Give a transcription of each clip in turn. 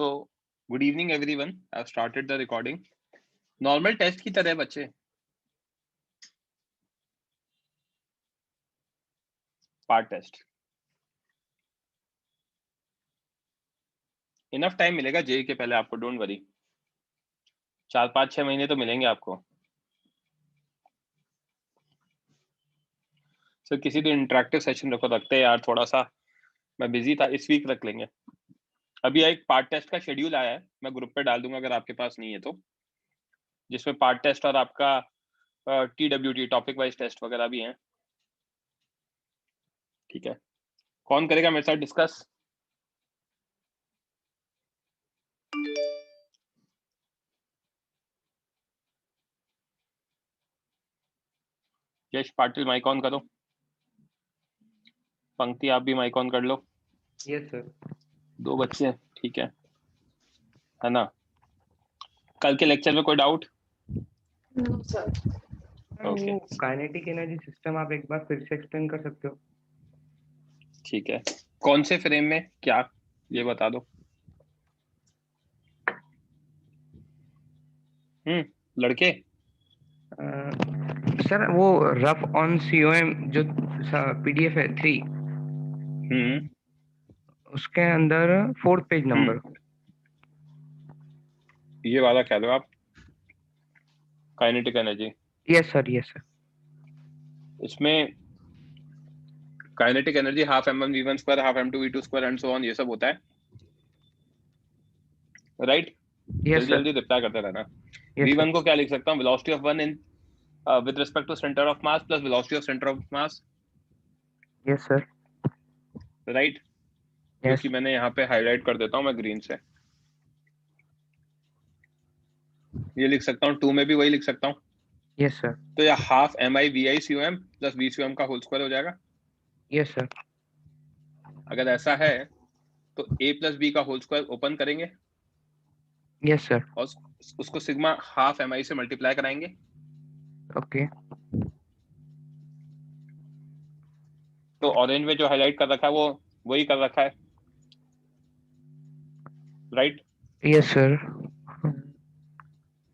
So, good evening everyone. I've started the recording. Normal test की तरह बच्चे part test enough time मिलेगा JEE के पहले आपको, डोंट वरी। 4-5-6 महीने तो मिलेंगे आपको। सर किसी दिन इंटरेक्टिव सेशन रखते हैं यार, थोड़ा सा मैं बिजी था, इस वीक रख लेंगे। अभी एक पार्ट टेस्ट का शेड्यूल आया है, मैं ग्रुप पे डाल दूंगा अगर आपके पास नहीं है तो, जिसमें पार्ट टेस्ट और आपका TWT टॉपिक वाइज टेस्ट वगैरह भी हैं। ठीक है, कौन करेगा मेरे साथ discuss? Yash Patil mike on करो। पंक्ति आप भी माइक ऑन कर लो। Yes sir. 2 बच्चे हैं, ठीक है ना? कल के लेक्चर में कोई डाउट? No sir. ओके, वो काइनेटिक एनर्जी सिस्टम आप एक बार फिर से एक्सप्लेन कर सकते हो? ठीक है। कौन से फ्रेम में क्या, ये बता दो। लड़के सर वो रफ ऑन COM जो PDF है 3, उसके अंदर 4th पेज नंबर, ये वाला कह दो आप, kinetic energy. Yes sir yes sir. इसमें kinetic energy half m1v1 square half m2v2 square and so on, ये सब होता है, राइट? यस जल्दी सर जल्दी रिप्लाई करते रहना। यस v1 सर को क्या लिख सकता हूँ? Velocity of one in with respect to centre of mass plus velocity of centre of mass, yes sir right? जो कि मैंने यहाँ पे हाईलाइट कर देता हूँ मैं ग्रीन से। ये लिख सकता हूँ, 2 में भी वही लिख सकता हूँ। यस सर तो यह हाफ MI/VI/COM प्लस VCOM का होल स्क्वायर हो जाएगा। Yes sir. अगर ऐसा है तो A प्लस B का होल स्क्वायर ओपन करेंगे यस सर। और उसको सिग्मा हाफ MI से मल्टीप्लाई कराएंगे। ओके। तो ऑरेंज में जो हाईलाइट कर रखा है वो वही कर रखा है, राइट? Yes sir.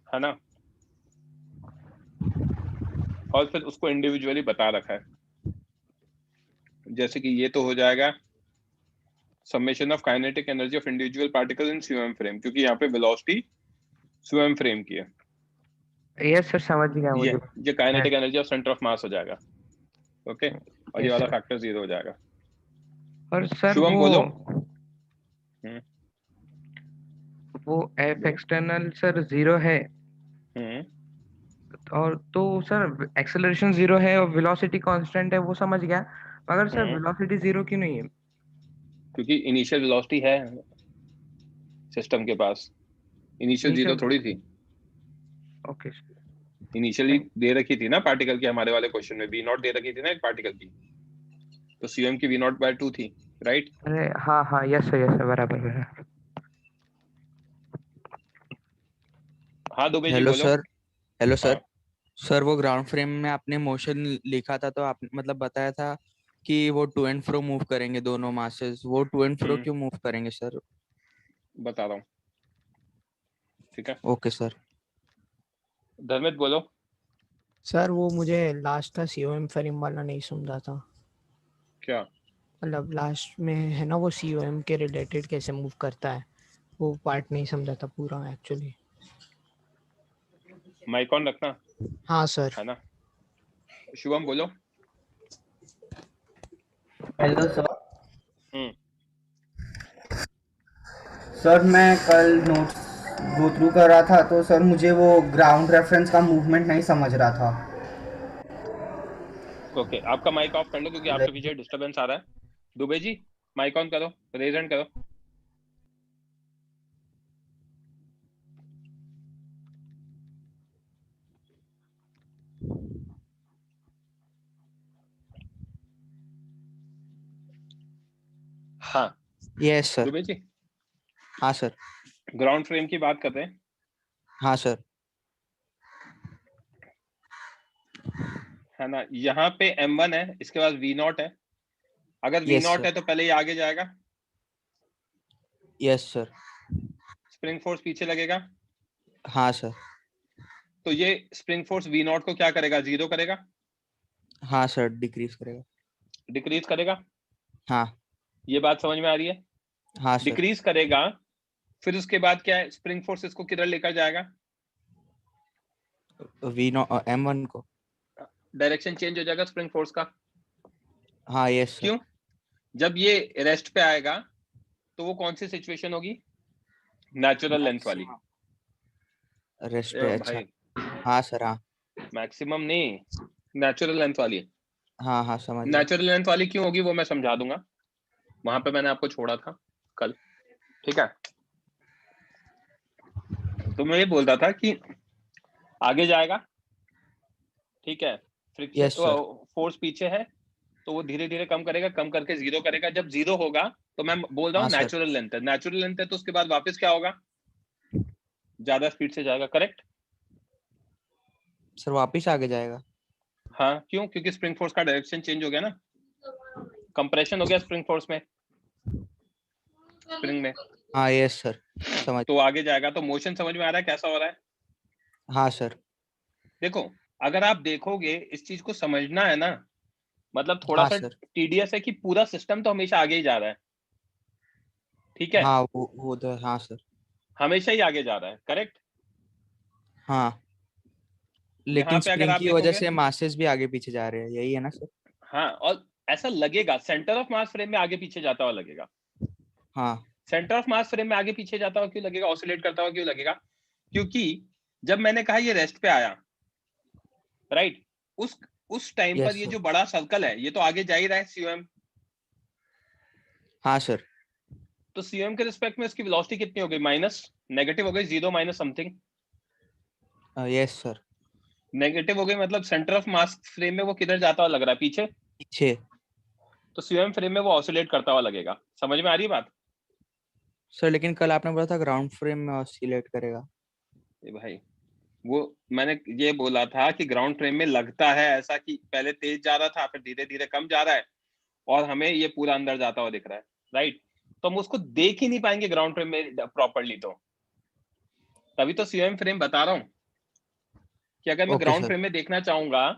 है ना? और फिर उसको इंडिविजुअली बता रखा है, जैसे कि ये तो हो जाएगा summation of kinetic energy of individual particle in COM frame, क्योंकि यहाँ पे वेलोसिटी COM फ्रेम की है। यस सर समझ गया मुझे। ये kinetic energy of centre of मास हो जाएगा, ओके? और ये यस वाला सर। फैक्टर 0 हो जाएगा। और सर शुभम बोलो। वो F एक्सटर्नल सर 0 है, और तो सर एक्सेलरेशन 0 है और वेलोसिटी कांस्टेंट है, वो समझ गया, मगर सर वेलोसिटी 0 क्यों नहीं है? क्योंकि इनिशियल वेलोसिटी है सिस्टम के पास, इनिशियल 0 थोड़ी थी। ओके। इनिशियली दे रखी थी ना पार्टिकल की, हमारे वाले क्वेश्चन में V0 दे रखी थी ना एक पार्टिकल की, तो CM की V0/2 थी, राइट? अरे हाँ हाँ यस सर बराबर बराबर। हाँ दुबे जी हेलो बोलो। सर। Hello sir. हाँ। सर वो ग्राउंड फ्रेम में आपने मोशन लिखा था, तो आपने मतलब बताया था कि वो टू एंड फ्रो मूव करेंगे दोनों मासेस, वो टू एंड फ्रो क्यों मूव करेंगे सर? बता रहा हूँ, ठीक है? Okay sir. धर्मित बोलो। सर वो मुझे लास्ट का COM फ्रेम वाला नहीं समझा था। क्या मतलब लास्ट में है ना, वो COM के रिलेटेड कैसे मूव करता है, वो पार्ट नहीं समझा था पूरा एक्चुअली। माइक ऑन रखना, हाँ सर। है ना? शुभम बोलो। Hello sir. सर मैं कल नोट्स गो थ्रू कर रहा था, तो सर मुझे वो ग्राउंड रेफरेंस का मूवमेंट नहीं समझ रहा था। ओके, आपका माइक ऑफ कर लो क्योंकि आपके पीछे डिस्टरबेंस आ रहा है। दुबे जी माइक ऑन करो, रेज हैंड करो। हाँ यस सर। दुबे जी, हाँ सर। ग्राउंड फ्रेम की बात कर रहे हैं। हाँ सर। है ना? यहाँ पे M1 है, इसके बाद V0 है। अगर यस V0 सर। है तो पहले ये आगे जाएगा, यस सर। स्प्रिंग फोर्स पीछे लगेगा। हाँ सर। तो ये स्प्रिंग फोर्स वी नॉट को क्या करेगा, जीरो करेगा, हाँ सर, डिक्रीज करेगा। डिक्रीज करेगा। हाँ ये बात समझ में आ रही है? हाँ सर। डिक्रीज करेगा, फिर उसके बाद क्या है, स्प्रिंग फोर्स इसको किधर लेकर जाएगा, M1 को। डायरेक्शन चेंज हो जाएगा स्प्रिंग फोर्स का। हाँ यस सर। क्यों? जब ये रेस्ट पे आएगा तो वो कौन सी सिचुएशन होगी, नेचुरल लेंथ वाली। रेस्ट ए पे, अच्छा। भाई, हाँ सर, हाँ मैक्सिमम नहीं, नेचुरल लेंथ वाली। हाँ हाँ समझ गया। नेचुरल लेंथ वाली क्यों होगी वो मैं समझा दूंगा, वहां पे मैंने आपको छोड़ा था कल, ठीक है। तो मैं ये बोल रहा था कि आगे जाएगा, ठीक है, फ्रिक्शन यस सर। फोर्स पीछे है, तो वो धीरे धीरे कम करेगा, कम करके जीरो करेगा। जब जीरो होगा तो मैं बोल रहा हाँ हूँ सर। नेचुरल लेंथ है, नेचुरल लेंथ है, तो उसके बाद वापस क्या होगा, ज्यादा स्पीड से जाएगा, करेक्ट। सर वापिस आगे जाएगा। हाँ, क्यों? क्योंकि स्प्रिंग फोर्स का डायरेक्शन चेंज हो गया ना, कंप्रेशन हो गया स्प्रिंग फोर्स में, स्प्रिंग में। हाँ यस सर, समझ। तो आगे जाएगा। तो मोशन समझ में आ रहा है कैसा हो रहा है? हाँ सर। देखो, अगर आप देखोगे, इस चीज को समझना है ना, मतलब थोड़ा हाँ सा सर। टीडीएस है कि पूरा सिस्टम तो हमेशा आगे ही जा रहा है, ठीक है, हाँ वो तो हाँ सर। हमेशा ही आगे जा रहा है, करेक्ट। हाँ, यहाँ लेकिन पे अगर स्प्रिंग आप की वजह देखोगे, से मासेस भी आगे पीछे जा रहे हैं, यही है ना सर? हाँ, और ऐसा लगेगा सेंटर ऑफ मास फ्रेम में आगे पीछे जाता हुआ लगेगा। हाँ सेंटर ऑफ मास फ्रेम में आगे पीछे जाता हुआ क्यों लगेगा, ऑसिलेट करता हुआ क्यों लगेगा? क्योंकि जब मैंने कहा ये रेस्ट पे आया, राइट, उस टाइम पर यस ये सर। जो बड़ा सर्कल है ये तो आगे जा ही रहा है, सीओएम। हाँ सर। तो सीओएम के रिस्पेक्ट में इसकी वेलोसिटी कितनी हो गई, माइनस, नेगेटिव हो गई, zero minus something, yes sir. Negative हो गई, मतलब सेंटर ऑफ मास फ्रेम में वो किधर जाता हुआ लग रहा है, पीछे। पीछे। तो सीओएम फ्रेम में वो ऑसिलेट करता हुआ लगेगा। समझ में आ रही है बात? सर लेकिन कल आपने बोला था ग्राउंड फ्रेम में ऑसिलेट करेगा। ए भाई, वो मैंने ये बोला था कि ग्राउंड फ्रेम में लगता है ऐसा कि पहले तेज जा रहा था, फिर धीरे धीरे कम जा रहा है, और हमें ये पूरा अंदर जाता हुआ दिख रहा है, राइट। तो हम उसको देख ही नहीं पाएंगे ग्राउंड फ्रेम में प्रॉपरली, तो तभी तो सीओएम फ्रेम बता रहा हूँ कि अगर मैं ओके ग्राउंड सर। फ्रेम में देखना चाहूंगा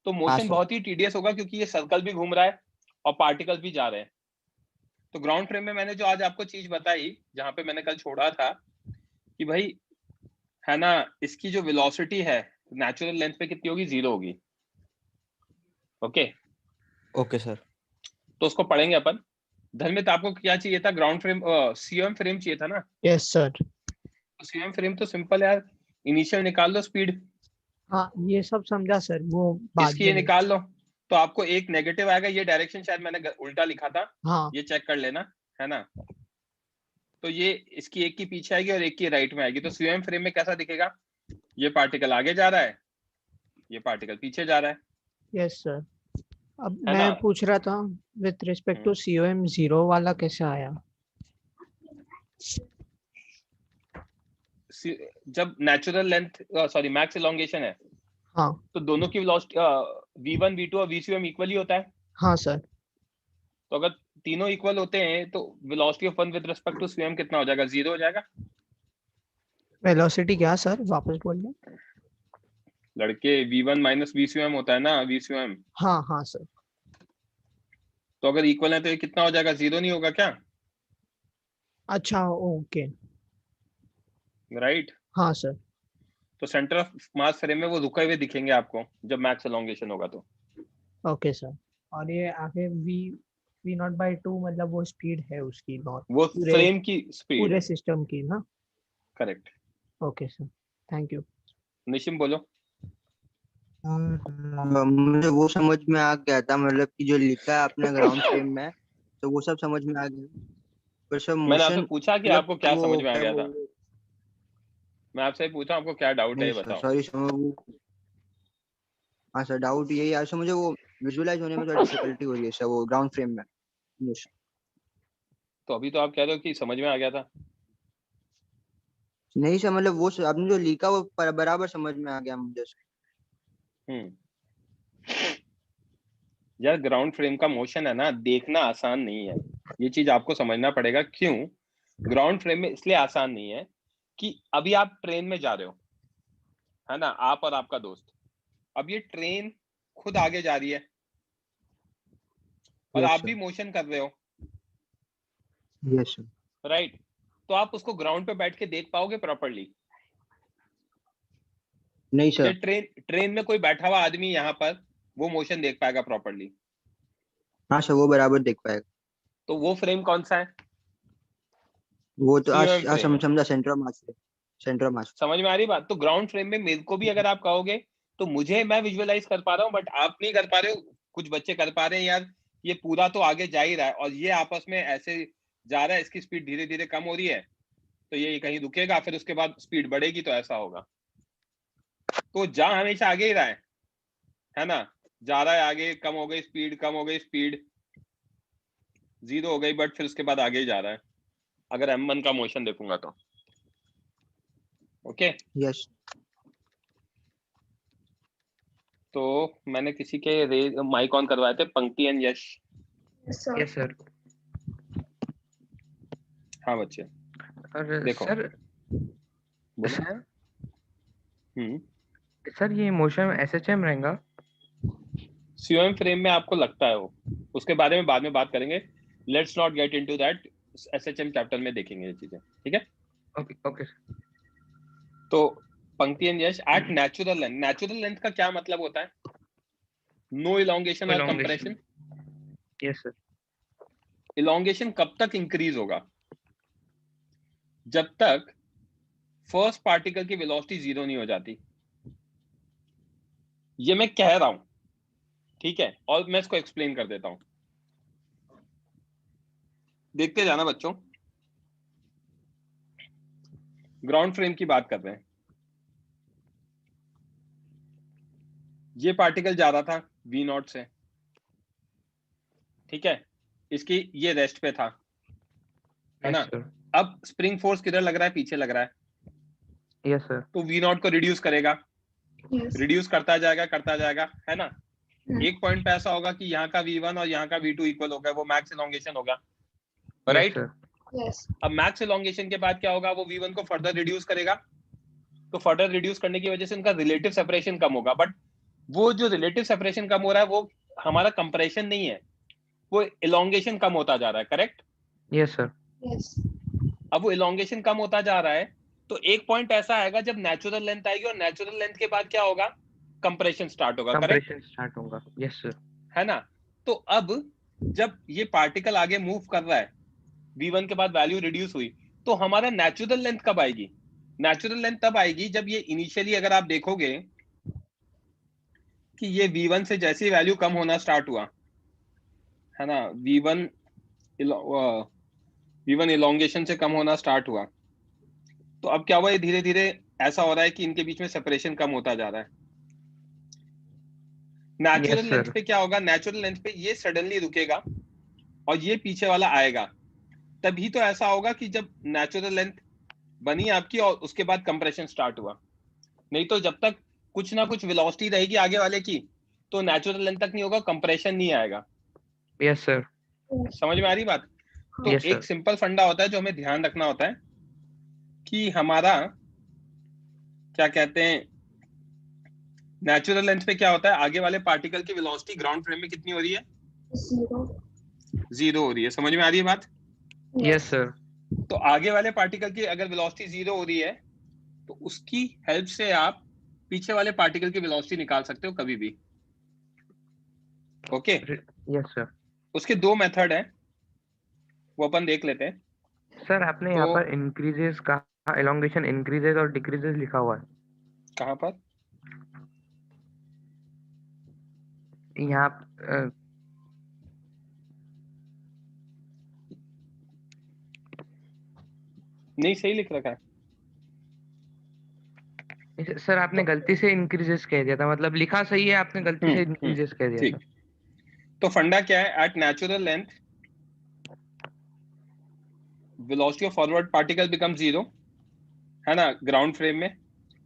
तो हाँ मोशन सर। बहुत ही टीडियस होगा, क्योंकि ये सर्कल भी घूम रहा है और पार्टिकल्स भी जा रहे हैं। तो ग्राउंड फ्रेम में मैंने जो आज आपको चीज बताई, जहां पे मैंने कल छोड़ा था कि भाई, है ना, इसकी जो वेलोसिटी है नेचुरल लेंथ पे कितनी होगी, जीरो होगी, ओके। Okay sir. तो उसको पढ़ेंगे अपन। धर्मित, आपको क्या चाहिए था, ग्राउंड फ्रेम, सीएम फ्रेम चाहिए था ना? Yes sir. तो सीएम फ्रेम तो सिंपल है यार, इनिशियल निकाल लो स्पीड, हाँ ये सब समझा सर, वो बाद इसकी ये में। निकाल लो, तो आपको एक नेगेटिव आएगा। ये डायरेक्शन शायद मैंने उल्टा लिखा था, हाँ ये चेक कर लेना, है ना। तो ये इसकी एक की पीछे आएगी और एक की राइट में आएगी। तो सीएम फ्रेम में कैसा दिखेगा, ये पार्टिकल आगे जा रहा है, ये पार्टिकल पीछे जा रहा है यस सर। अब है मैं ना। पूछ रहा था विथ रिस्पेक्ट टू COM 0 वाला कैसे आया? जब natural length, sorry max elongation है, हाँ तो दोनों की वेलोसिटी v1 v2 और vcm इक्वल ही होता है। हाँ सर। तो अगर तीनों इक्वल होते हैं तो velocity of one with respect to CM कितना हो जाएगा, जीरो हो जाएगा। वेलोसिटी क्या सर, वापस बोलिए। लड़के, v1 माइनस vcm होता है ना, vcm। हाँ हाँ सर। तो अगर इक्वल है तो ये कितना हो जाएगा, जीरो नहीं होगा क्या? अच्छा ओके। राइट। हाँ सर। तो सेंटर ऑफ मास फ्रेम में वो रुके हुए दिखेंगे आपको जब मैक्स एलोंगेशन होगा तो। Okay sir. और ये आगे V0/2 मतलब वो स्पीड है उसकी, नॉट वो पूरे फ्रेम की स्पीड पूरे है, सिस्टम की ना? Correct. Okay sir, thank you. निशिम बोलो। मुझे वो समझ में आ गया था, मतलब कि जो लिखा है आपने ग्राउंड फ्रेम में, तो वो सब समझ में आ गया। पर सब मैंने आपसे मोशन पूछा कि मतलब आपको क्या वो समझ में आ क्या गया था, बोल रहे, मैं आपसे पूछा आपको क्या डाउट है, नहीं ये सर बताओ। सॉरी सर वो, हाँ सर डाउट यही है सर, मुझे वो विजुअलाइज होने में थोड़ी डिफिकल्टी हो रही है सर, वो ग्राउंड फ्रेम में मोशन। तो अभी तो आप कह रहे हो कि समझ में आ गया था। नहीं सर, मतलब वो आपने जो लिखा वो बराबर समझ में आ गया मुझे सर। यार ग्राउंड फ्रेम का मोशन है ना, देखना आसान नहीं है, ये चीज आपको समझना पड़ेगा। क्यों ग्राउंड फ्रेम में इसलिए आसान नहीं है कि अभी आप ट्रेन में जा रहे हो, है ना, आप और आपका दोस्त। अब ये ट्रेन खुद आगे जा रही है और Yes, आप sir. भी मोशन कर रहे हो, Yes, sir. राइट? तो आप उसको ग्राउंड पे बैठ के देख पाओगे प्रॉपरली? नहीं ये सर। ट्रेन में कोई बैठा हुआ आदमी यहाँ पर वो मोशन देख पाएगा प्रॉपरली? हाँ सर, वो बराबर देख पाएगा। तो वो फ्रेम कौन सा है? वो तो COM फ्रेम है। समझा, centre of mass, centre of मास। समझ में आ रही बात? तो ग्राउंड फ्रेम में मेरे को भी अगर आप कहोगे तो मुझे, मैं विजुअलाइज कर पा रहा हूँ, बट आप नहीं कर पा रहे हो। कुछ बच्चे कर पा रहे हैं, यार ये पूरा तो आगे जा ही रहा है और ये आपस में ऐसे जा रहा है, इसकी स्पीड धीरे धीरे कम हो रही है, तो ये कहीं रुकेगा, फिर उसके बाद स्पीड बढ़ेगी, तो ऐसा होगा। तो जा हमेशा आगे ही रहा है ना, जा रहा है आगे, कम हो गई स्पीड, कम हो गई स्पीड, 0 हो गई, बट फिर उसके बाद आगे ही जा रहा है, अगर M1 का मोशन देखूंगा तो। Okay, yes. तो मैंने किसी के माइक ऑन करवाए थे, पंक्ति एंड यश। Yes sir. हाँ बच्चे, और देखो। सर बोलो। सर सर ये मोशन SHM रहेगा? COM फ्रेम में आपको लगता है वो, उसके बारे में बाद में बात करेंगे। Let's not get into that, SHM chapter में देखेंगे ये चीजें, ठीक है? Okay okay. तो Pankti and Yash at natural length. Natural length का क्या मतलब होता है? नो इलोंगेशन और कंप्रेशन। Yes sir. इलोंगेशन कब तक इंक्रीज होगा? जब तक फर्स्ट पार्टिकल की वेलोसिटी 0 नहीं हो जाती। ये मैं कह रहा हूं, ठीक है, और मैं इसको एक्सप्लेन कर देता हूं, देखते जाना बच्चों। ग्राउंड फ्रेम की बात कर रहे हैं। ये पार्टिकल जा रहा था V0 से, ठीक है, इसकी ये रेस्ट पे था, है ना? अब स्प्रिंग फोर्स किधर लग रहा है? पीछे लग रहा है। Yes sir. तो V0 को रिड्यूस करेगा, रिड्यूस करता जाएगा, है ना? एक पॉइंट पे ऐसा होगा कि यहाँ का V1 और यहाँ का V2 इक्वल होगा, वो मैक्स इलोंगेशन होगा, राइट? अब मैक्स इलोंगेशन के बाद क्या होगा? वो V1 को फर्दर रिड्यूस करेगा, तो फर्दर रिड्यूस करने की वजह से उनका रिलेटिव सेपरेशन कम होगा। बट वो जो रिलेटिव सेपरेशन कम हो रहा है वो हमारा कंप्रेशन नहीं है, वो इलोंगेशन कम होता जा रहा है, करेक्ट? Yes sir. अब वो इलोंगेशन कम होता जा रहा है, तो एक पॉइंट ऐसा आएगा जब नेचुरल लेंथ आएगी, और नेचुरल लेंथ के बाद क्या होगा? कंप्रेशन स्टार्ट होगा, करेक्ट? कंप्रेशन स्टार्ट होगा, यस सर। है ना? तो अब जब ये पार्टिकल आगे मूव कर रहा है, V1 के बाद वैल्यू रिड्यूस हुई, तो हमारा नेचुरल लेंथ कब आएगी? नेचुरल लेंथ तब आएगी जब ये इनिशियली, अगर आप देखोगे कि ये V1 से जैसी वैल्यू कम होना स्टार्ट हुआ, है ना, V1 इलोंगेशन से कम होना स्टार्ट हुआ, तो अब क्या हुआ? ये धीरे धीरे ऐसा हो रहा है कि इनके बीच में सेपरेशन कम होता जा रहा है। Natural Yes, length sir. पे क्या होगा? नेचुरल लेंथ पे ये सडनली रुकेगा और ये पीछे वाला आएगा, तभी तो ऐसा होगा कि जब नेचुरल लेंथ बनी आपकी और उसके बाद कंप्रेशन स्टार्ट हुआ। नहीं तो जब तक कुछ ना कुछ वेलोसिटी रहेगी आगे वाले की, तो नेचुरल लेंथ तक नहीं होगा, कंप्रेशन नहीं आएगा। Yes sir. समझ में आ रही बात? तो Yes, एक sir. सिंपल फंडा होता है जो हमें ध्यान रखना होता है कि हमारा क्या कहते हैं, नेचुरल लेंथ पे क्या होता है? आगे वाले पार्टिकल की वेलोसिटी ग्राउंड फ्रेम में कितनी हो रही है? 0 हो रही है। समझ में आ रही है बात? Yes sir. तो आगे वाले पार्टिकल की अगर वेलोसिटी 0 हो रही है, तो उसकी हेल्प से आप पीछे वाले पार्टिकल की वेलोसिटी निकाल सकते हो कभी भी। ओके? Yes sir. उसके दो मेथड हैं, वो अपन देख लेते हैं। सर आपने यहाँ पर इंक्रीजेस का एलोंगेशन इंक्रीजेस और डिक्रीजेस लिखा हुआ है। कहाँ पर? यहाँ नहीं, सही लिख रखा है सर। आपने गलती से इंक्रीजेस कह दिया था, मतलब लिखा सही है, आपने गलती से इंक्रीजेस कह दिया था। तो फंडा क्या है? At natural length velocity of forward particle become 0, है ना, ग्राउंड फ्रेम में।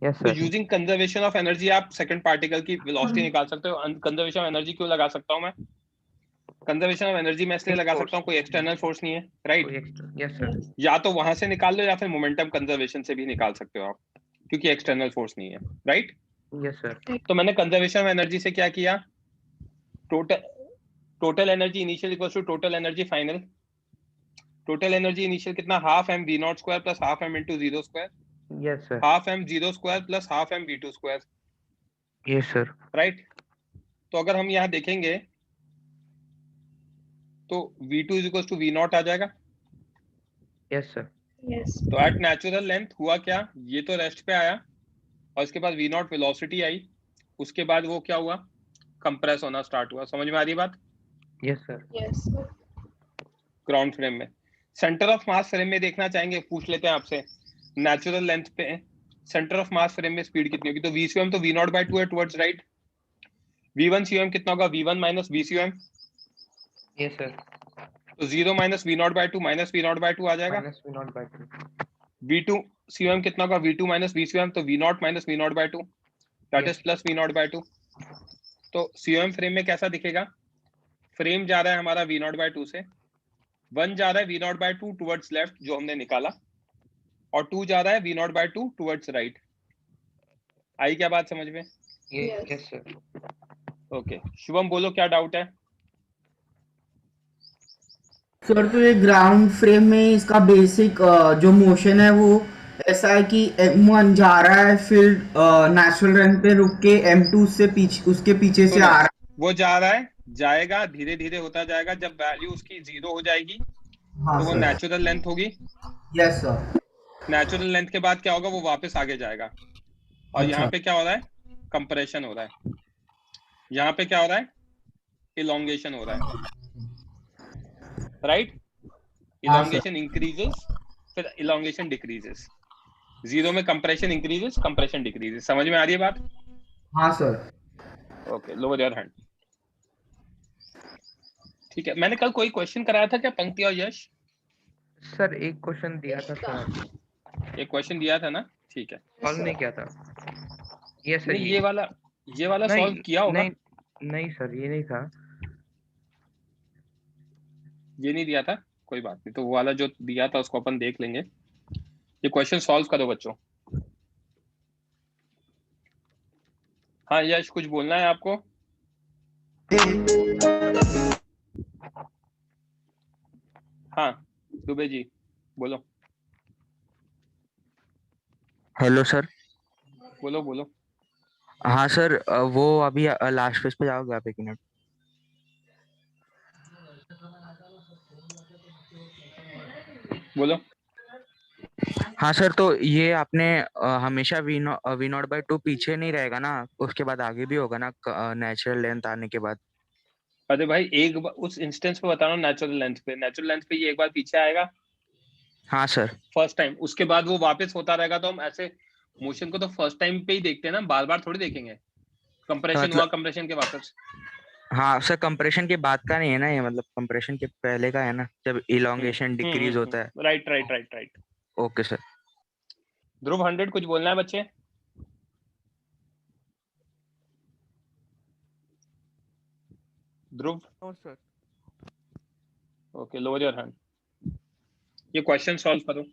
यस तो sir. Using conservation of energy आप सेकंड पार्टिकल की वेलोसिटी निकाल सकते हो। कंजर्वेशन ऑफ एनर्जी क्यों लगा सकता हूं मैं? कंजर्वेशन ऑफ एनर्जी मैं इसलिए लगा सकता हूँ कोई एक्सटर्नल फोर्स नहीं है, राइट? यस सर, या तो वहां से निकाल लो या फिर मोमेंटम कंजर्वेशन से भी निकाल सकते हो आप, क्योंकि एक्सटर्नल फोर्स नहीं है, राइट? यस सर, तो मैंने कंजर्वेशन ऑफ एनर्जी से क्या किया, total energy initial equals to total energy final. Total energy initial कितना, half M V naught square plus half M into zero square, yes sir, half M zero square plus half M V two square, yes sir, right? तो अगर हम यहाँ देखेंगे तो v2 two is equal to V naught आ जाएगा। Yes sir, तो at natural length हुआ क्या, ये तो रेस्ट पे आया और इसके बाद वी नॉट वेलोसिटी आई, उसके बाद वो क्या हुआ, कंप्रेस होना स्टार्ट हुआ। समझ में आ रही बात? यस सर, ग्राउंड फ्रेम में सेंटर ऑफ मास फ्रेम में देखना चाहेंगे, पूछ लेते हैं आपसे, नेचुरल लेंथ पे सेंटर ऑफ मास फ्रेम में स्पीड कितनी होगी? तो वी सी एम तो वी नॉट बाई टू है towards right, V one C M कितना होगा, V one minus V C M, yes sir, तो zero minus V naught by two minus V naught by two आ जाएगा। Minus V naught by 2, V two C M कितना होगा, V two minus V C M, तो V naught minus V naught by two that is plus V naught by two. तो C M frame में कैसा दिखेगा, frame जा रहा है हमारा वी नॉट बाई टू से, वन जा रहा है V naught by two towards left जो हमने निकाला, और टू जा रहा है V naught by two towards right. आई क्या बात समझ में? यस सर, ओके, शुभम बोलो क्या डाउट है? सर तो ये ग्राउंड फ्रेम में इसका बेसिक जो मोशन है वो ऐसा है कि M1 जा रहा है, फिर नेचुरल रन पे रुक के M2 से पीछे उसके पीछे से सुनो, आ रहा वो जा रहा है, जाएगा धीरे धीरे होता जाएगा, जब वैल्यू उसकी जीरो हो जाएगी है। हाँ तो वो सर, नेचुरल लेंथ होगी। Yes sir. नेचुरल लेंथ के बाद क्या होगा, वो वापस आगे जाएगा, और यहाँ अच्छा, पे क्या हो रहा है, कंप्रेशन हो रहा है, यहाँ पे क्या हो रहा है, इलोंगेशन हो रहा है, राइट? हाँ सर, इलोंगेशन इंक्रीजेस, फिर इलोंगेशन डिक्रीजेस, जीरो में कंप्रेशन इंक्रीजेस, कंप्रेशन डिक्रीजेस। समझ में आ रही है बात? हाँ sir. Okay, lower your hand. ठीक है, मैंने कल कोई क्वेश्चन कराया था क्या पंक्ति और यश? सर एक क्वेश्चन दिया था सर, एक क्वेश्चन दिया था ना, ठीक है। सॉल्व नहीं किया था। यस सर, नहीं, ये वाला नहीं सॉल्व किया होगा। नहीं नहीं सर, ये नहीं था। ये नहीं दिया था, कोई बात नहीं, तो वो वाला जो दिया था उसको अपन देख लेंगे। ये क्वेश्चन सॉल्व करो बच्चों। हाँ यश, कुछ बोलना है आपको? हाँ दुबे जी बोलो। Hello sir. बोलो बोलो। हाँ सर, वो अभी लास्ट पेज पे जाओगे आप, एक मिनट। बोलो। हाँ सर, तो ये आपने हमेशा वी नॉट बाई टू पीछे नहीं रहेगा ना, उसके बाद आगे भी होगा ना नेचुरल लेंथ आने के बाद? अरे भाई एक उस इंस्टेंस पे बता रहा हूँ, नेचुरल लेंथ पे ये एक बार पीछे आएगा हाँ सर। फर्स्ट टाइम, उसके बाद वो वापस होता रहेगा। तो हम ऐसे मोशन को तो फर्स्ट टाइम पे ही देखते हैं ना, बार बार थोड़ी देखेंगे। कंप्रेशन हुआ, मतलब कंप्रेशन के वापस। हाँ सर, कंप्रेशन के बाद का नहीं है ना ये, मतलब कंप्रेशन के पहले का है ना, जब इलोंगेशन डिक्रीज होता है। Right right right right. Okay sir. Dhruv 100 कुछ बोलना है बच्चे? Dhruv? Sir. Okay, lower your hand. ये क्वेश्चन सॉल्व करो।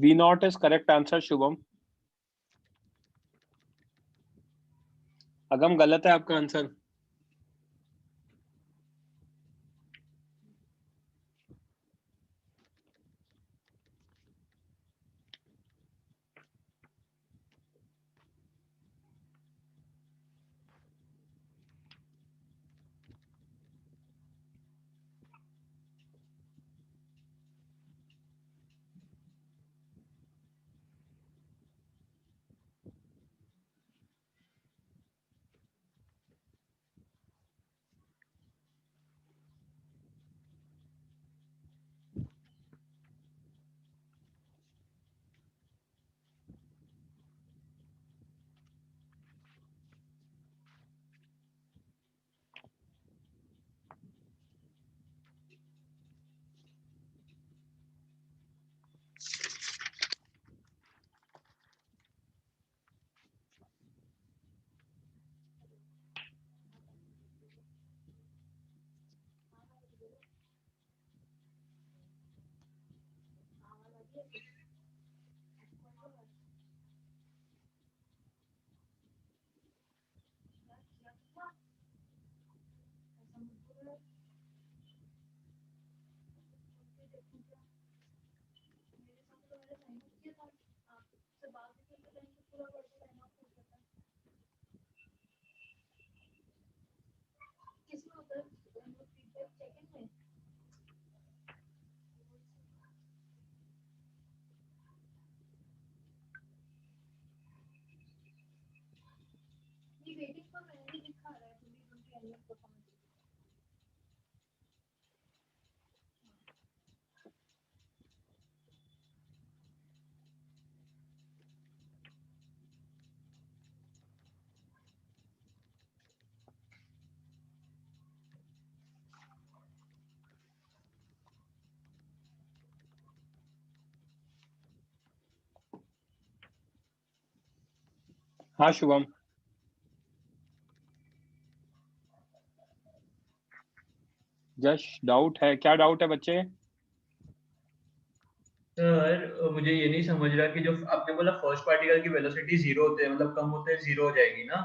V naught is correct answer Shubham. Agam गलत है आपका आंसर। हाँ शुभम। जश डाउट है, क्या डाउट है बच्चे? सर मुझे ये नहीं समझ रहा कि जो आपने बोला फर्स्ट पार्टिकल की वेलोसिटी जीरो होते हैं, मतलब कम होते हैं जीरो हो जाएगी ना,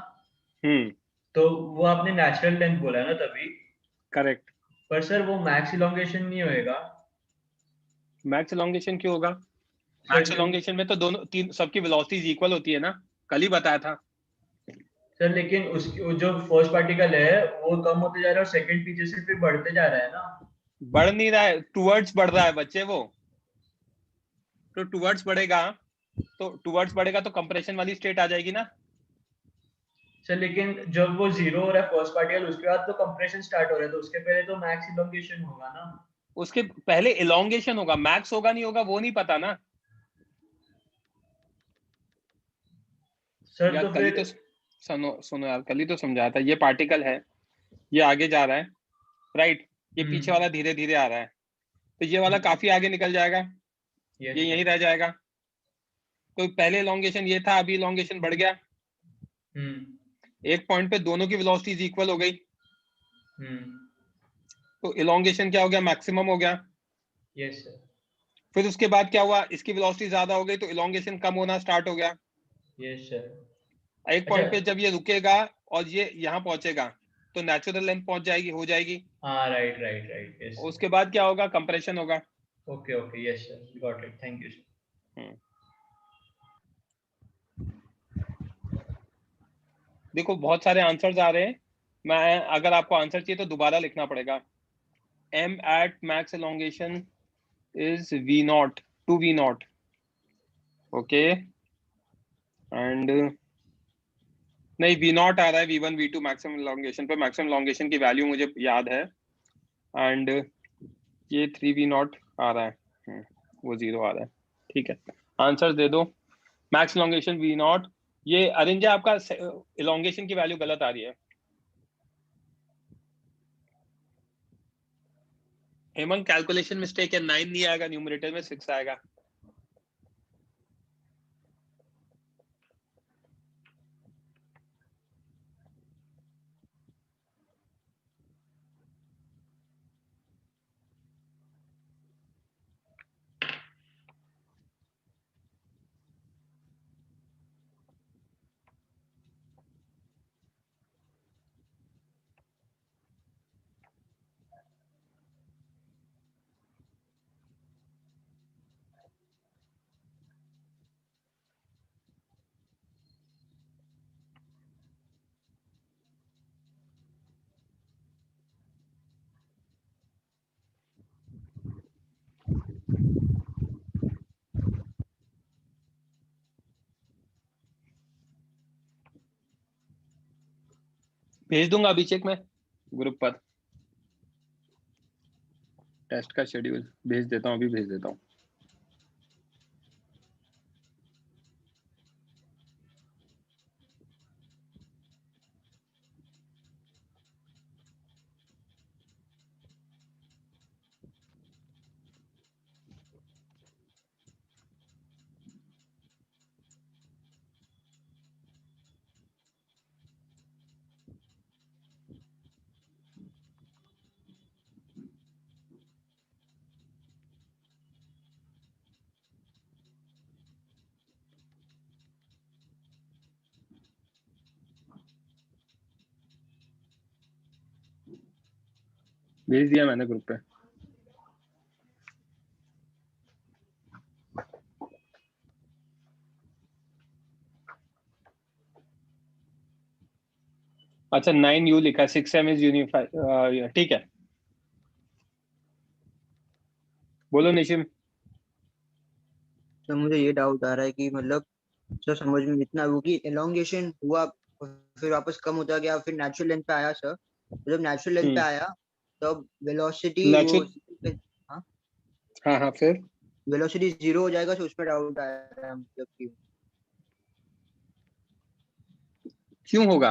तो वो आपने नेचुरल लेंथ बोला है ना तभी। करेक्ट। पर सर वो मैक्स इलोंगेशन नहीं होएगा। मैक्स इलोंगेशन क्यों होगा? सर मैक्स इलोंगेशन में तो दोनों तीन सबकी वेलोसिटीज इक्वल होती है ना, कल ही बताया था। सर लेकिन उसकी जो फर्स्ट पार्टिकल है वो कम होते जा रहा है और सेकंड पीछे से फिर बढ़ते जा रहा है ना। बढ़ नहीं रहा है, टुवर्ड्स बढ़ रहा है बच्चे वो। तो टुवर्ड्स बढ़ेगा, तो कंप्रेशन वाली स्टेट आ जाएगी ना। सर लेकिन जब वो जीरो हो रहा है फर्स्ट पार्टिकल, उसके बाद तो कंप्रेशन स्टार्ट हो रहा है, तो उसके पहले तो मैक्स इलोंगेशन होगा ना। उसके पहले इलोंगेशन होगा, मैक्स होगा नहीं होगा वो नहीं पता ना सर। यार। तो कल ही फिर तो सुनो सुनो यार, कल ही तो समझाया था। ये पार्टिकल है, ये आगे जा रहा है, राइट। ये पीछे वाला धीरे धीरे आ रहा है, तो ये वाला काफी आगे निकल जाएगा, ये यहीं रह जाएगा। तो पहले इलोंगेशन ये था, अभी इलोंगेशन बढ़ गया। एक पॉइंट पे दोनों की वेलोसिटीज इक्वल हो गई, तो इलोंगेशन क्या हो गया? मैक्सिमम हो गया। Yes sir. फिर उसके बाद क्या हुआ? इसकी वेलोसिटी ज्यादा हो गई, तो इलोंगेशन कम होना स्टार्ट हो गया। Yes sir. एक पॉइंट पे जब ये रुकेगा और ये यहाँ पहुंचेगा, तो नेचुरल लेंथ पहुंच जाएगी, हो जाएगी। हाँ राइट राइट राइट। यस। उसके बाद क्या होगा? कंप्रेशन होगा। Okay okay yes sir, got it, thank you sir. देखो बहुत सारे आंसर्स आ रहे हैं, मैं अगर आपको आंसर चाहिए तो दोबारा लिखना पड़ेगा। m at max elongation is v naught to v naught, okay, and नहीं v naught आ रहा है, v1 v2 मैक्सिमम elongation पे। मैक्सिमम elongation की वैल्यू मुझे याद है, एंड ये 3v naught आ रहा है, वो 0 आ रहा है। ठीक है, आंसर दे दो। मैक्स elongation v naught, ये अरिंजा आपका elongation की वैल्यू गलत आ रही है। हेमंत कैलकुलेशन मिस्टेक है, 9 नहीं आएगा न्यूमरेटर में, 6 आएगा। भेज दूंगा अभिषेक में ग्रुप पर, टेस्ट का शेड्यूल भेज देता हूँ, अभी भेज देता हूँ। भेज दिया मैंने ग्रुप पे। अच्छा 9U लिखा, 6M इज यूनिफाइड, ठीक है। बोलो निशिम। तो मुझे ये डाउट आ रहा है कि मतलब सर समझ में इतना वो कि एलोंगेशन हुआ फिर वापस कम होता गया, फिर नेचुरल लेंथ पे आया सर, जब नेचुरल लेंथ पे आया तब वेलोसिटी हाँ फिर वेलोसिटी 0 हो जाएगा, तो उसमें डाउट आया है मतलब कि क्यों होगा।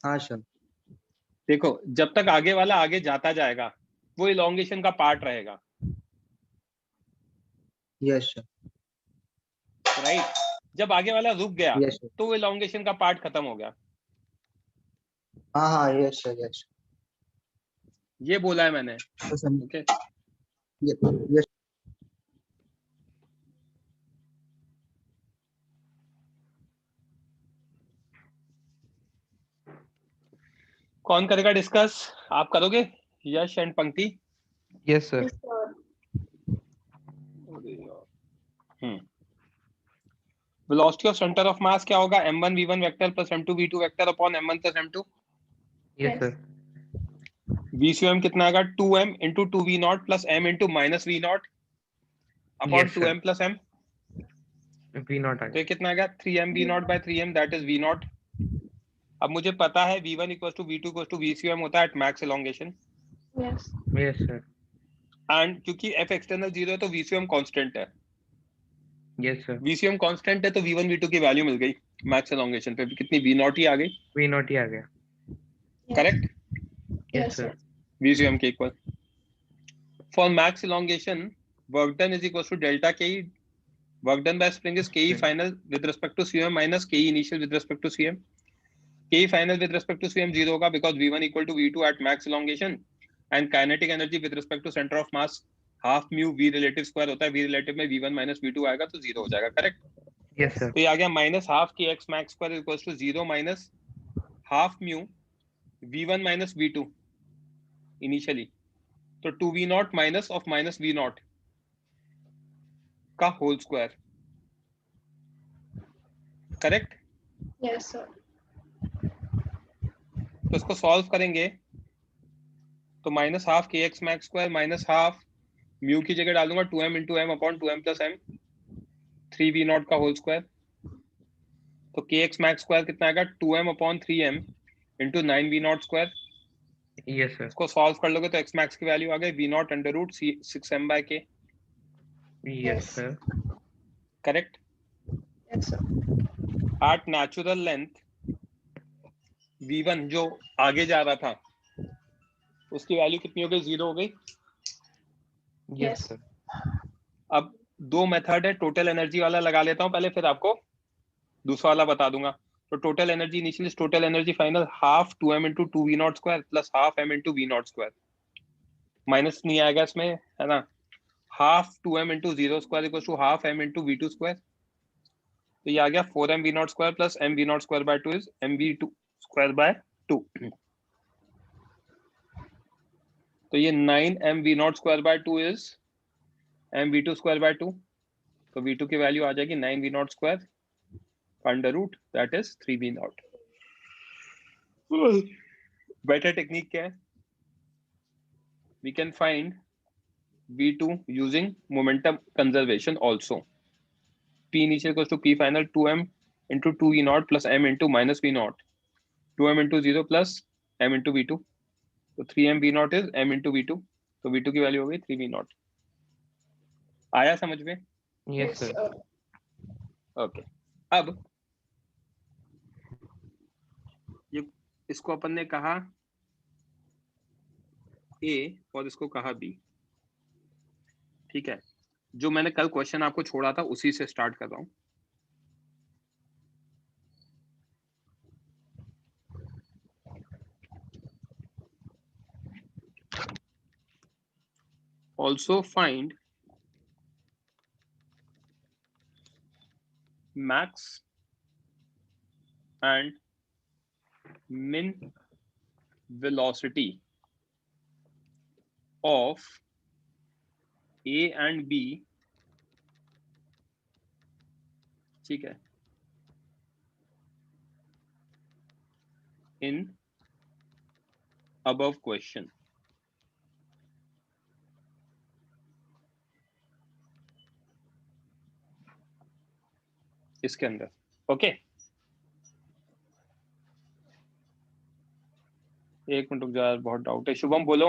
हाँ सर। देखो जब तक आगे वाला आगे जाता जाएगा वो इलोंगेशन का पार्ट रहेगा। Yes sir. राइट, जब आगे वाला रुक गया यस सर। तो वो इलोंगेशन का पार्ट खत्म हो गया। हाँ यस सर यस। ये बोला है मैंने। Okay yes. कौन करेगा डिस्कस, आप करोगे यश एंड पंक्ति? Yes sir. Velocity of centre of मास क्या होगा? m1 v1 vector plus m2 v2 vector upon m1 plus m2। Yes sir. VCM कितना आएगा? 2m into 2v0 plus m into minus v0 upon Yes, sir. 2m plus m। V0 तो ये कितना आएगा? 3m v0 bye 3m, that is v0। अब मुझे पता है v1 equal to v2 equal to VCM होता है at max elongation. Yes, sir. And क्योंकि f एक्सटर्नल 0 है तो VCM कांस्टेंट है। Yes, sir. VCM कांस्टेंट है तो v1 v2 की वैल्यू मिल गई मैक्स एलोंगेशन पे, कितनी? v0 ही आ गई। V0 ही आ गया। करेक्ट? Yes, sir. VCM के equal. For max elongation, work done is equal to delta Ke. Work done by spring is Ke final with respect to CM minus Ke initial with respect to CM. Ke final with respect to CM 0 होगा because V1 equal to V2 at max elongation, and kinetic energy with respect to center of mass half mu V relative square होता है। V relative में V1 minus V2 आएगा तो 0 हो जाएगा। Correct? Yes, sir. तो ये आ गया माइनस हाफ के x max square equals to 0 minus half mu V1 minus V2 initially, तो 2v0 minus of minus v0 का whole square. Correct? Yes sir. तो इसको सॉल्व करेंगे तो माइनस हाफ के X max square minus half mu की जगह डाल दूंगा 2m into M upon 2m plus m 3v0 का होल स्क्वायर। तो के एक्स मैक्स स्क्वायर कितना आएगा? 2m upon 3m into 9v0 square. Yes, sir. इसको सॉल्व कर लोगे तो एक्स मैक्स की वैल्यू आ गई v0 under root 6m by k। Yes, sir. Correct? Yes sir. At natural length v1 जो आगे जा रहा था उसकी वैल्यू कितनी हो गई? 0 हो गई। Yes, sir. अब दो मेथड है, टोटल एनर्जी वाला लगा लेता हूं पहले, फिर आपको दूसरा वाला बता दूंगा। तो total energy initial total energy final half 2m into 2v0 square plus half m into v0 square. Minus नहीं आएगा इसमें, है ना? Half 2m into 0 square equal to half m into v2 square. तो ये आ गया 4m v0 square plus m v0 square by 2 is m v2 square by 2। तो ये 9m v0 square by 2 is m v2 square by 2। तो v2 की value आ जाएगी 9 v0 square under root that is 3 v0। Better technique क्या है? We can find v2 using momentum conservation also. p initial equals to p final 2m into 2v0 plus m into minus v0 2m into 0 plus m into v2, तो 3m v0 is m into v2, तो v2 की value हो गई 3v0। आया समझ में? Yes sir. Okay, अब ये इसको अपन ने कहा A और इसको कहा B, ठीक है। जो मैंने कल क्वेश्चन आपको छोड़ा था उसी से स्टार्ट कर रहा हूं। Also find max and min velocity of A and B, ठीक है, in above question। इसके अंदर, ओके। एक मिनट रुक जा, बहुत डाउट है। शुभम बोलो।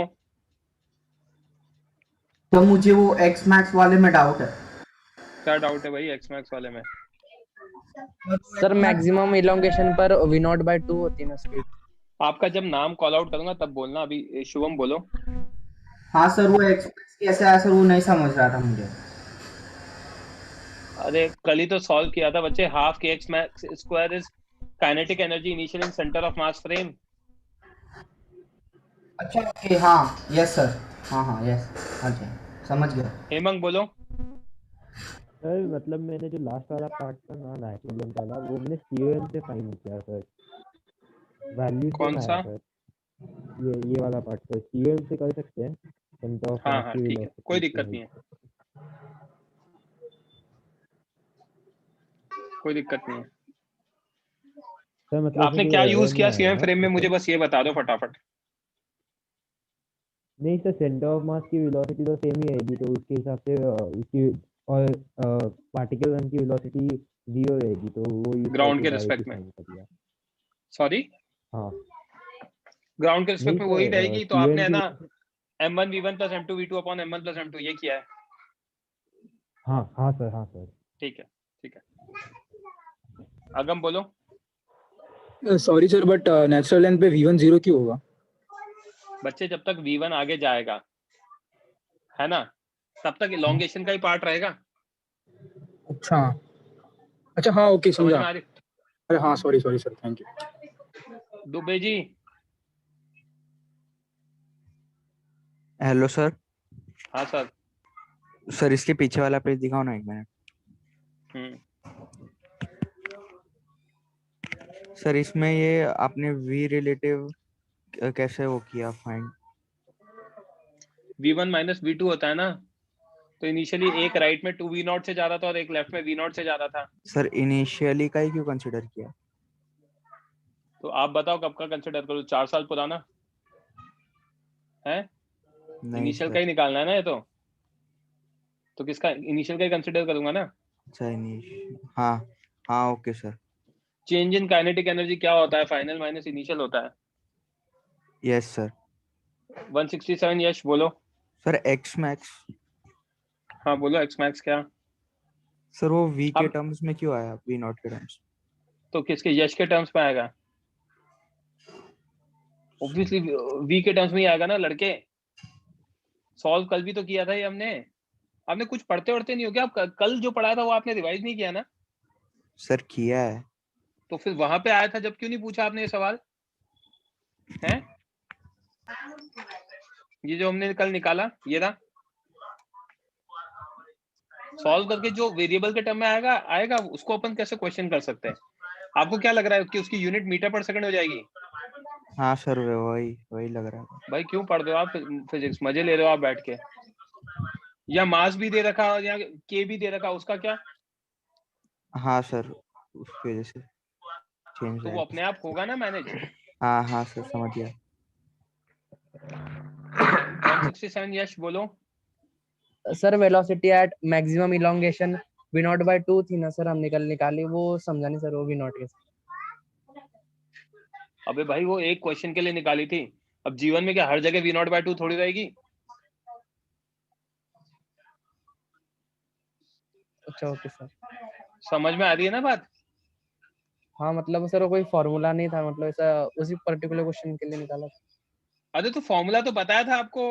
तो मुझे वो एक्स मैक्स वाले में डाउट है। क्या डाउट है भाई एक्स मैक्स वाले में? सर मैक्सिमम इलोंगेशन पर v0/2 होती है ना स्पीड। आपका जब नाम कॉल आउट करूंगा तब बोलना। अभी शुभम बोलो। हाँ सर, वो एक्स मैक्स कैसे आया सर, वो नहीं समझ रहा था मुझे। अरे कल ही तो सॉल्व किया था बच्चे। हाफ के X max square is kinetic energy initial in centre of mass frame. अच्छा ओके, हाँ यस सर, हाँ यस, अच्छा समझ गया। हेमंग बोलो। सर मतलब मैंने जो लास्ट वाला पार्ट था ना नेचुरल वाला, वो मैंने सीओएम से फाइंड किया सर, वैल्यू कौन सा? सर ये वाला पार्ट सर सीओएम से कर सकते हैं सेंटर ऑफ हाँ ठीक है, कोई दिक्कत नहीं है, कोई दिक्कत नहीं है। सर मतलब आपने क्या यूज किया सीएम फ्रेम में, मुझे बस ये बता दो फटाफट। नहीं सर, सेंटर ऑफ मास की वेलोसिटी तो सेम ही रहेगी, तो उसके हिसाब से उसकी और पार्टिकल वन की वेलोसिटी 0 रहेगी, तो वो ग्राउंड के रिस्पेक्ट में। सॉरी, हाँ ग्राउंड के रिस्पेक्ट में वही रहेगी। तो आपने है ना m1 v1 plus m2 v2 upon m1 plus m2 ये किया है। हाँ सर ठीक है, ठीक है। अगम बोलो। Sorry sir, but natural length पे v1 0 क्यों होगा? बच्चे जब तक v1 आगे जाएगा है ना, तब तक इलोंगेशन का ही पार्ट रहेगा। अच्छा हाँ ओके समझा। समझ में आ रही? अरे हाँ sorry sir, thank you. Dubey ji. Hello sir. हाँ सर। सर इसके पीछे वाला पेज दिखाओ ना एक मिनट। सर इसमें ये आपने v रिलेटिव कैसे वो किया फाइंड? v1 माइनस v2 होता है ना, तो इनिशियली एक राइट में 2v0 से ज्यादा था और एक लेफ्ट में v0 से ज्यादा था। सर इनिशियली का ही क्यों कंसीडर किया? तो आप बताओ कब का कंसीडर करूं? 4 साल पुराना है? इनिशियल का ही निकालना है ना ये तो किसका इनिशियल का ही कंसीडर करूंगा ना। अच्छा इनिशियल, हाँ okay sir. Change in kinetic energy क्या होता है? फाइनल माइनस इनिशियल होता है। Yes sir. 167 यश बोलो। Sir x max. हाँ बोलो, एक्स मैक्स क्या? सर वो v के टर्म्स में क्यों आया, v0 के टर्म्स? तो किसके, यश के टर्म्स में आएगा? ऑब्वियसली v के टर्म्स में ही आएगा ना लड़के। सॉल्व कल भी तो किया था ये हमने। आपने कुछ पढ़ते वढ़ते नहीं हो क्या? आप कल जो पढ़ा था वो आपने रिवाइज नहीं किया ना? सर किया है। तो फिर वहां पे आया था जब क्यों नहीं पूछा आपने ये सवाल है? ये जो हमने कल निकाला ये रहा, सॉल्व करके जो वेरिएबल के टर्म में आएगा उसको अपन कैसे क्वेश्चन कर सकते हैं? आपको क्या लग रहा है कि उसकी यूनिट मीटर पर सेकंड हो जाएगी? हाँ सर वही लग रहा है। भाई क्यों पढ़ रहे हो आप फिजिक्स? मजे ले रहे हो आप बैठ के? या मास भी दे रखा या के भी दे रखा, उसका क्या? हाँ सर उसकी वजह से चेंज तो वो अपने आप होगा ना मैनेज। हाँ सर समझ गया। 167 यश बोलो। Sir velocity at maximum elongation v0/2 थी ना सर, हमने कल निकाली, वो समझा नहीं सर वो v0 कैसे। अबे भाई वो एक क्वेश्चन के लिए निकाली थी, अब जीवन में क्या हर जगह v0/2 थोड़ी रहेगी? अच्छा ओके सर। समझ में आ रही है ना बात? हाँ मतलब सर कोई फॉर्मूला नहीं था, मतलब ऐसा उसी पर्टिकुलर क्वेश्चन के लिए निकाला था। अरे तो फॉर्मूला तो बताया था आपको,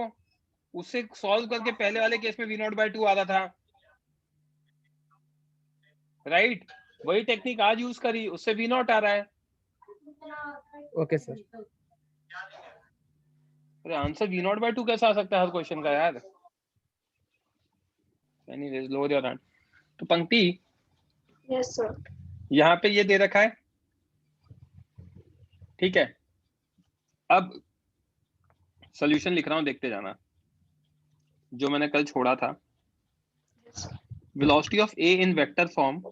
उससे सॉल्व करके पहले वाले केस में v0/2 आ रहा था, राइट? वही टेक्निक आज यूज करी, उससे v0 आ रहा है। Okay sir. अरे आंसर v0/2 कैसा आ सकता है हर क्वेश्चन का यार? Anyways lower your hand. तो पंक्ति Yes, sir. यहाँ पे ये दे रखा है, ठीक है? अब सॉल्यूशन लिख रहा हूं, देखते जाना जो मैंने कल छोड़ा था। Velocity of A in vector form,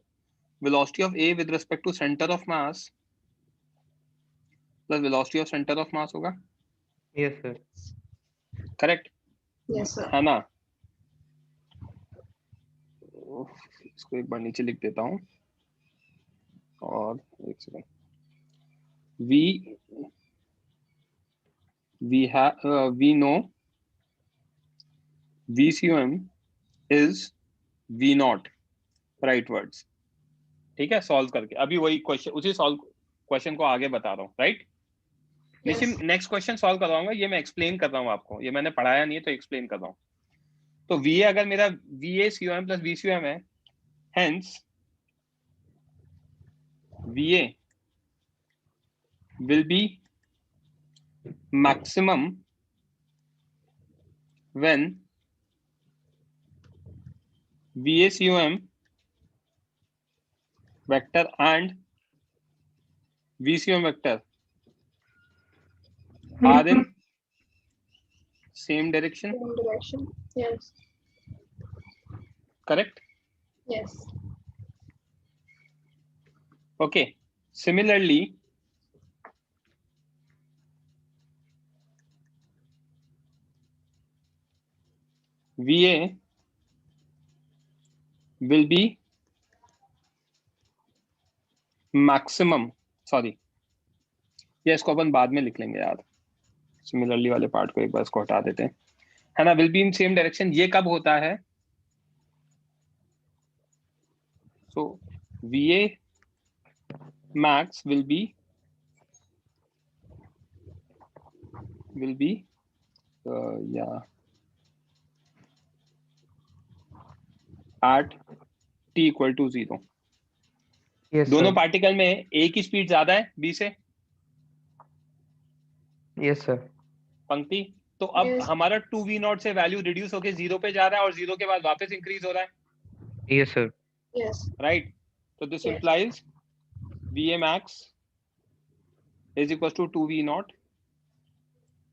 velocity of A with respect to centre of mass plus velocity of centre of mass होगा। Yes sir. Correct Yes, sir. है ना? इसको एक बार नीचे लिख देता हूं, और एक second. we know VCOM is V0 rightwards, ठीक है? सॉल्व करके अभी वही क्वेश्चन, उसी सॉल्व क्वेश्चन को आगे बता रहा हूँ, राइट? लेकिन नेक्स्ट क्वेश्चन सॉल्व करवाऊंगा, ये मैं एक्सप्लेन कर रहा हूँ आपको, ये मैंने पढ़ाया नहीं है तो एक्सप्लेन कर रहा हूँ। तो VA अगर मेरा VA COM प्लस VCOM है, hence VA will be maximum when VA/COM vector and VCOM vector are in same direction. Same direction. Yes. Correct? Yes. Okay. Similarly, VA will be maximum, sorry, ये इसको अपन बाद में लिख लेंगे यार, similarly वाले part को एक बार इसको हटा देते हैं, है ना? Will be in same direction, ये कब होता है? सो VA max will be yeah at t equal to 0. Yes दोनों सर। पार्टिकल में ए की स्पीड ज्यादा है बी से। Yes sir. पंक्ति तो अब Yes. हमारा 2v0 से वैल्यू रिड्यूस होके 0 पे जा रहा है और 0 के बाद वापस इंक्रीज हो रहा है, यस सर। Yes. राइट? तो this Yes. Implies VA max is equals to 2v0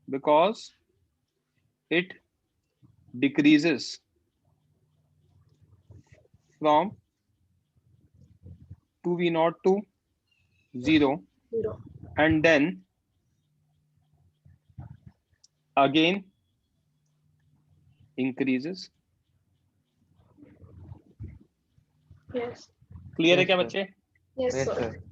because it decreases from 2v0 to 0 Zero. and then again increases. Yes. Clear है Yes, क्या sir. बच्चे? Yes, yes sir. सर।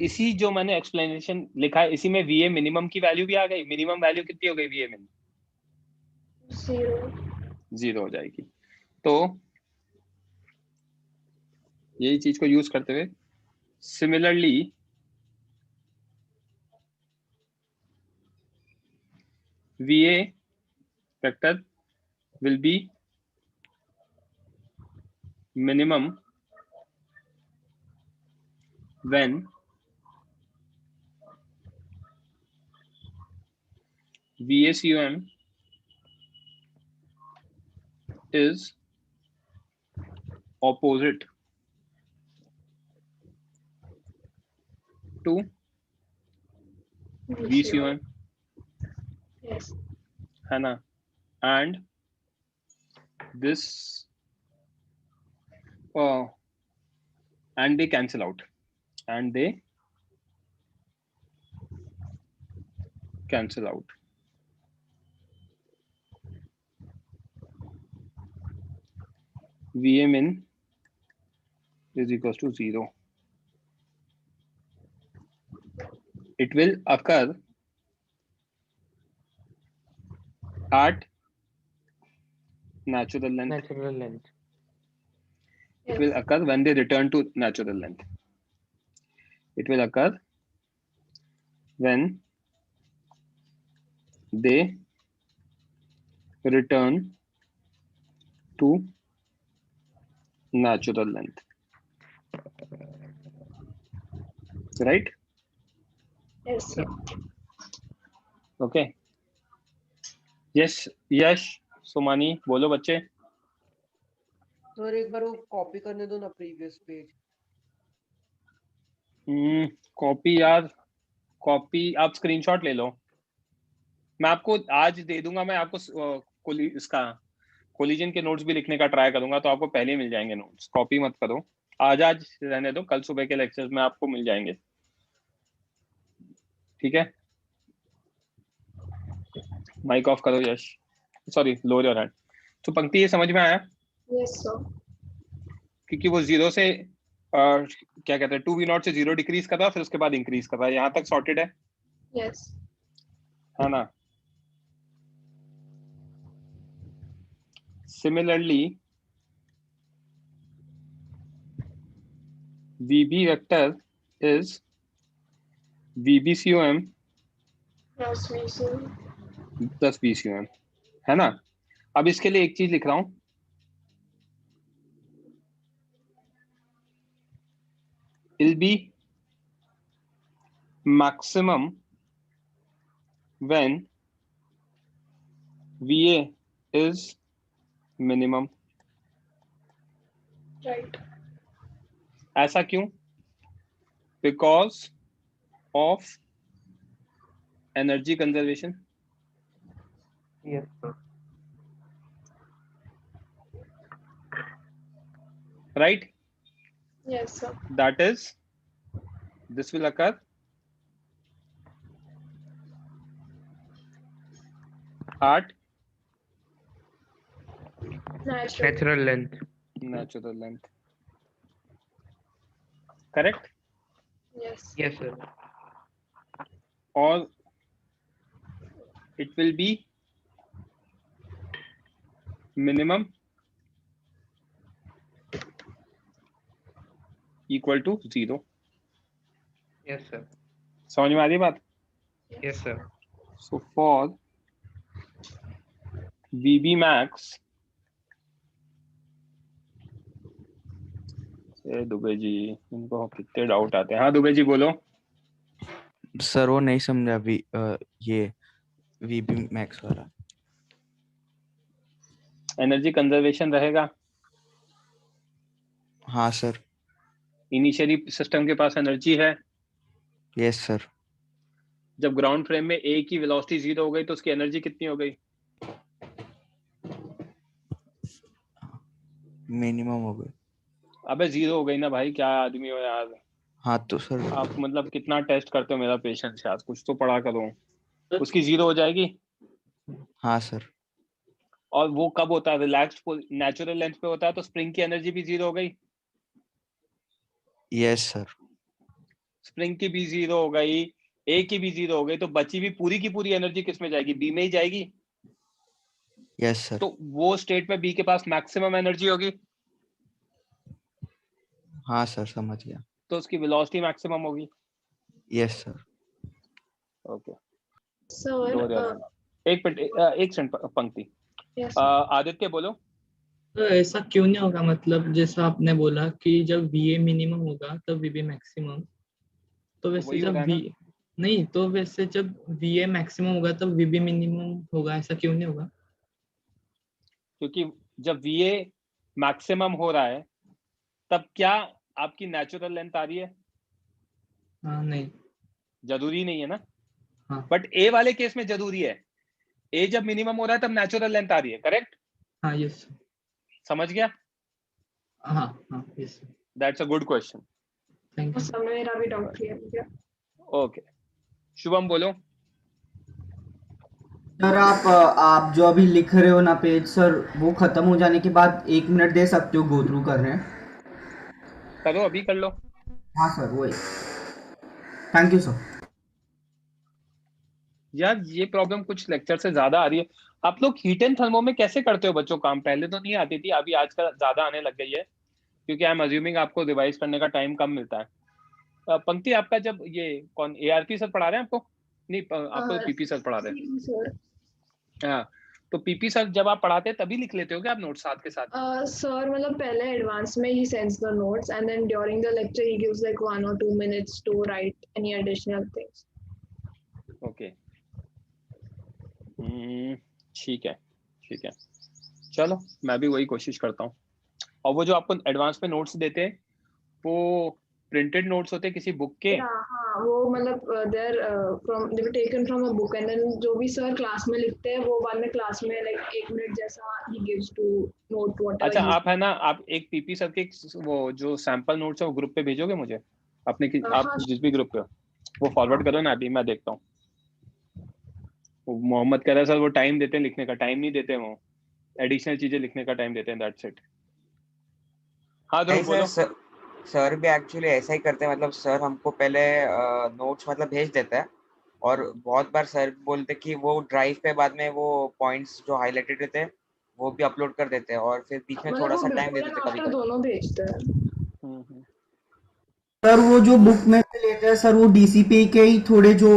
इसी जो मैंने explanation लिखा है, इसी में VA मिनिमम की वैल्यू भी आ गई। मिनिमम वैल्यू कितनी हो गई VA में? Zero. 0 हो जाएगी। तो यही चीज को यूज करते हुए similarly VA vector will be minimum when VA/COM is opposite to VCOM, Yes. है ना? And this and they cancel out, and they cancel out. VA min is equals to 0 it will occur at natural length. Natural length. It will occur when they return to natural length. It will occur when they return to natural length. Right? Yes, sir. Okay. Yes, यश, सुमानी, बोलो बच्चे. Sir एक बार वो copy करने दो ना previous page. Copy यार, copy आप screenshot ले लो. मैं आपको आज दे दूंगा. मैं आपको इसका कोलिजन के नोट्स भी लिखने का ट्राई करूंगा, तो आपको पहले ही मिल जाएंगे नोट्स. कॉपी मत करो. आज रहने दो, कल सुबह के लेक्चर्स में आपको मिल जाएंगे. ठीक है. माइक ऑफ करो Yash. Sorry, lower your hand. तो पंक्ति ये समझ में आया? Yes, sir. क्योंकि वो 0 से क्या कहते हैं 2v0 से 0 डिक्रीज कर रहा है, फिर उसके बाद इंक्रीज कर रहा है. यहाँ तक सॉर्टेड है? Yes. है ना? Similarly, VB vector is VBCOM Plus VCOM. Plus VCOM, है ना? अब इसके लिए एक चीज लिख रहा हूं. Will be maximum when VA is minimum. Right. ऐसा क्यों? Because of energy conservation. Yes, sir. Right? Yes, sir. That is, this will occur at Natural length. natural length. Correct? Yes. Yes, sir. Or it will be minimum equal to 0. Yes, sir. समझ में आ रही बात? Yes, sir. So for VB max, Dubey ji, इनको कितने doubt आते हैं. हाँ दुबे जी बोलो. सर वो नहीं समझा ये VB मैक्स वाला. एनर्जी कंजर्वेशन रहेगा. हाँ सर. इनिशियली सिस्टम के पास एनर्जी है. Yes sir. जब ग्राउंड फ्रेम में ए की वेलोसिटी 0 हो गई तो उसकी एनर्जी कितनी हो गई? मिनिमम हो गई. अबे 0 हो गई ना भाई, क्या आदमी हो यार. हाँ तो सर आप मतलब कितना टेस्ट करते हो मेरा पेशेंस यार. कुछ तो पढ़ा करो. उसकी 0 हो जाएगी. हाँ सर. और वो कब होता है? रिलैक्स्ड नेचुरल लेंथ पे होता है, तो स्प्रिंग की एनर्जी भी 0 हो गई. Yes sir. स्प्रिंग की भी 0 हो गई, ए की भी 0 हो गई, तो बची भी पूरी की पूरी एनर्जी किस में जाएगी? बी में ही जाएगी. Yes sir. तो वो स्टेट में बी के पास मैक्सिमम एनर्जी होगी. हाँ सर समझ गया. तो उसकी वेलोसिटी मैक्सिमम होगी. Yes sir. ओके. Sir. एक सेकंड पंक्ति. Yes. आदित्य बोलो. तो ऐसा क्यों नहीं होगा? मतलब जैसा आपने बोला कि जब VA मिनिमम होगा तब VB मैक्सिमम, तो वैसे जब नहीं, तो वैसे जब VA मैक्सिमम होगा तब VB मिनिमम होगा, ऐसा क्यों नहीं होगा? क्योंकि जब VA मैक्सिमम हो रहा है तब क्या आपकी नेचुरल लेंथ आ रही है? हाँ नहीं, जरूरी नहीं है ना. हाँ. बट ए वाले केस में जरूरी है. ए जब मिनिमम हो रहा है तब नेचुरल लेंथ आ रही है. करेक्ट? हाँ. यस. समझ गया? हाँ हाँ. Yes. That's a good question. Thank you. Sir मेरा भी डाउट क्लियर हो गया. ओके. शुभम बोलो. सर आप जो अभी लिख रहे हो ना पेज सर, वो खत्म हो जाने के बाद 1 मिनट दे सकते हो गो थ्रू करने? करो, अभी कर लो. हाँ सर वही. Thank you sir. यार ये प्रॉब्लम कुछ लेक्चर से ज्यादा आ रही है। आप लोग हीट एंड थर्मो में कैसे करते हो बच्चों काम? पहले तो नहीं आती थी, अभी आजकल ज्यादा आने लग गई है, क्योंकि आई एम अज्यूमिंग आपको रिवाइज करने का टाइम कम मिलता है। पंक्ति, आपका जब ये कौन ARP सर पढ़ा रहे हैं आपको? नहीं, आपको PP सर पढ़ा रहे हैं। सर हाँ, तो PP सर जब आप पढ़ाते हैं तभी लिख लेते हो क्या आप नोट्स साथ के साथ? सर मतलब पहले एडवांस में ही sends the notes and then during the lecture ही gives like 1 or 2 minutes to write any additional things. ओके, ठीक है, ठीक है, चलो मैं भी वही कोशिश करता हूँ। और वो जो आपको एडवांस में नोट्स देते हैं वो प्रिंटेड नोट्स होते हैं किसी बुक के? हाँ, वो मतलब they were taken from a book and then जो भी सर क्लास में लिखते हैं वो बाद में क्लास में लाइक 1 मिनट जैसा he gives to note whatever. अच्छा, आप है ना, आप एक PP सर के वो जो सैंपल नोट्स है वो ग्रुप पे भेजोगे मुझे अपने की, आप जिस भी ग्रुप पे हो वो फॉरवर्ड करो ना, अभी मैं देखता हूँ। मोहम्मद कह रहा है सर वो टाइम देते हैं लिखने का, टाइम नहीं देते, वो एडिशनल चीजें लिखने का टाइम देते हैं, दैट्स इट। हाँ ध्रुव बोलो। सर भी एक्चुअली ऐसा ही करते हैं, मतलब सर हमको पहले नोट्स मतलब भेज देता है और बहुत बार सर बोलते कि वो ड्राइव पे बाद में वो पॉइंट्स जो हाईलाइटेड रहते हैं वो भी अपलोड कर देते हैं और फिर बीच में थोड़ा सा टाइम दे देते हैं कभी दोनों भेजते हैं। सर वो जो बुक में से लेते हैं सर वो DCP के ही थोड़े जो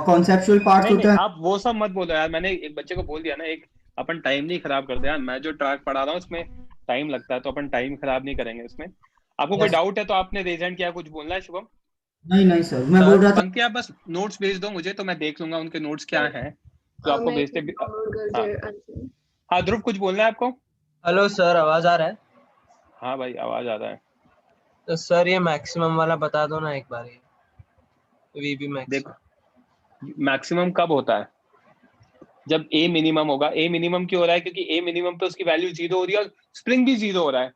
कॉन्सेप्चुअल पार्ट्स होते हैं। आप वो सब मत बोलो यार, मैंने एक बच्चे को बोल दिया ना, एक अपन टाइम नहीं खराब करते यार, मैं जो ट्रैक पढ़ा रहा हूँ उसमें टाइम लगता है तो अपन टाइम खराब नहीं करेंगे इसमें। आपको कोई डाउट है तो आपने रेज हैंड किया, कुछ बोलना है शुभम? नहीं सर, मैं बोल रहा था पंक्ति आप बस नोट्स भेज दो मुझे तो मैं देख लूंगा उनके नोट्स क्या हैं तो आपको भेजते। हाँ ध्रुव, कुछ बोलना है आपको? हेलो सर, आवाज आ रहा है? हाँ भाई आवाज आ रहा है। तो सर ये मैक्सिमम वाला बता दो ना एक बार, ये VB मैक्स। देखो मैक्सिमम कब होता है? जब A मिनिमम होगा। A मिनिमम क्यों हो रहा है? क्योंकि A मिनिमम पे उसकी वैल्यू 0 हो रही है और स्प्रिंग भी 0 हो रहा है,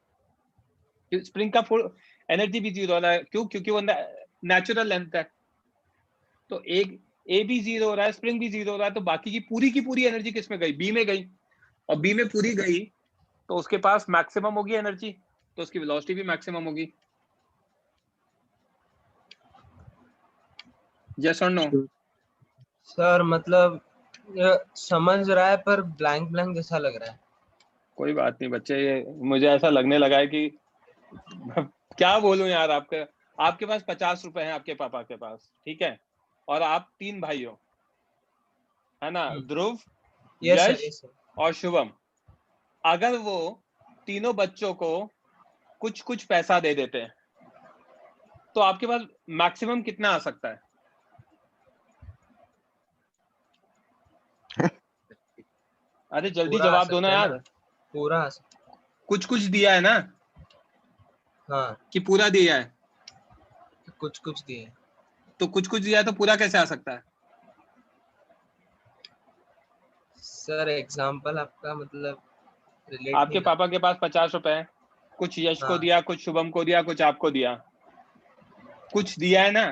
स्प्रिंग का फुल एनर्जी भी 0 हो रहा है। क्यों? क्योंकि वो नेचुरल लेंथ है, तो एक A भी 0 हो रहा है, स्प्रिंग भी 0 हो रहा है, तो बाकी की पूरी एनर्जी किस में गई? B में गई, और B में पूरी गई तो उसके पास मैक्सिमम होगी एनर्जी, तो उसकी वेलोसिटी भी मैक्सिमम होगी। यस और नो? सर मतलब समझ रहा है पर ब्लैंक जैसा लग रहा है। कोई बात नहीं बच्चे, ये मुझे ऐसा लगने लगा है कि क्या बोलूं यार, आपके पास 50 रुपए हैं आपके पापा के पास, ठीक है, और आप 3 भाई हो, है ना, ध्रुव, यश और शुभम। अगर वो तीनों बच्चों को कुछ पैसा दे देते हैं तो आपके पास मैक्सिमम कितना आ सकता है? अरे जल्दी जवाब दो ना यार। पूरा कुछ दिया है ना? हाँ, कि पूरा दिया है? कुछ दिया है। तो कुछ दिया है तो पूरा कैसे आ सकता है? सर एग्जांपल आपका मतलब आपके पापा के पास 50 रुपए है, कुछ यश को दिया, कुछ शुभम को दिया, कुछ आपको दिया, कुछ दिया है ना,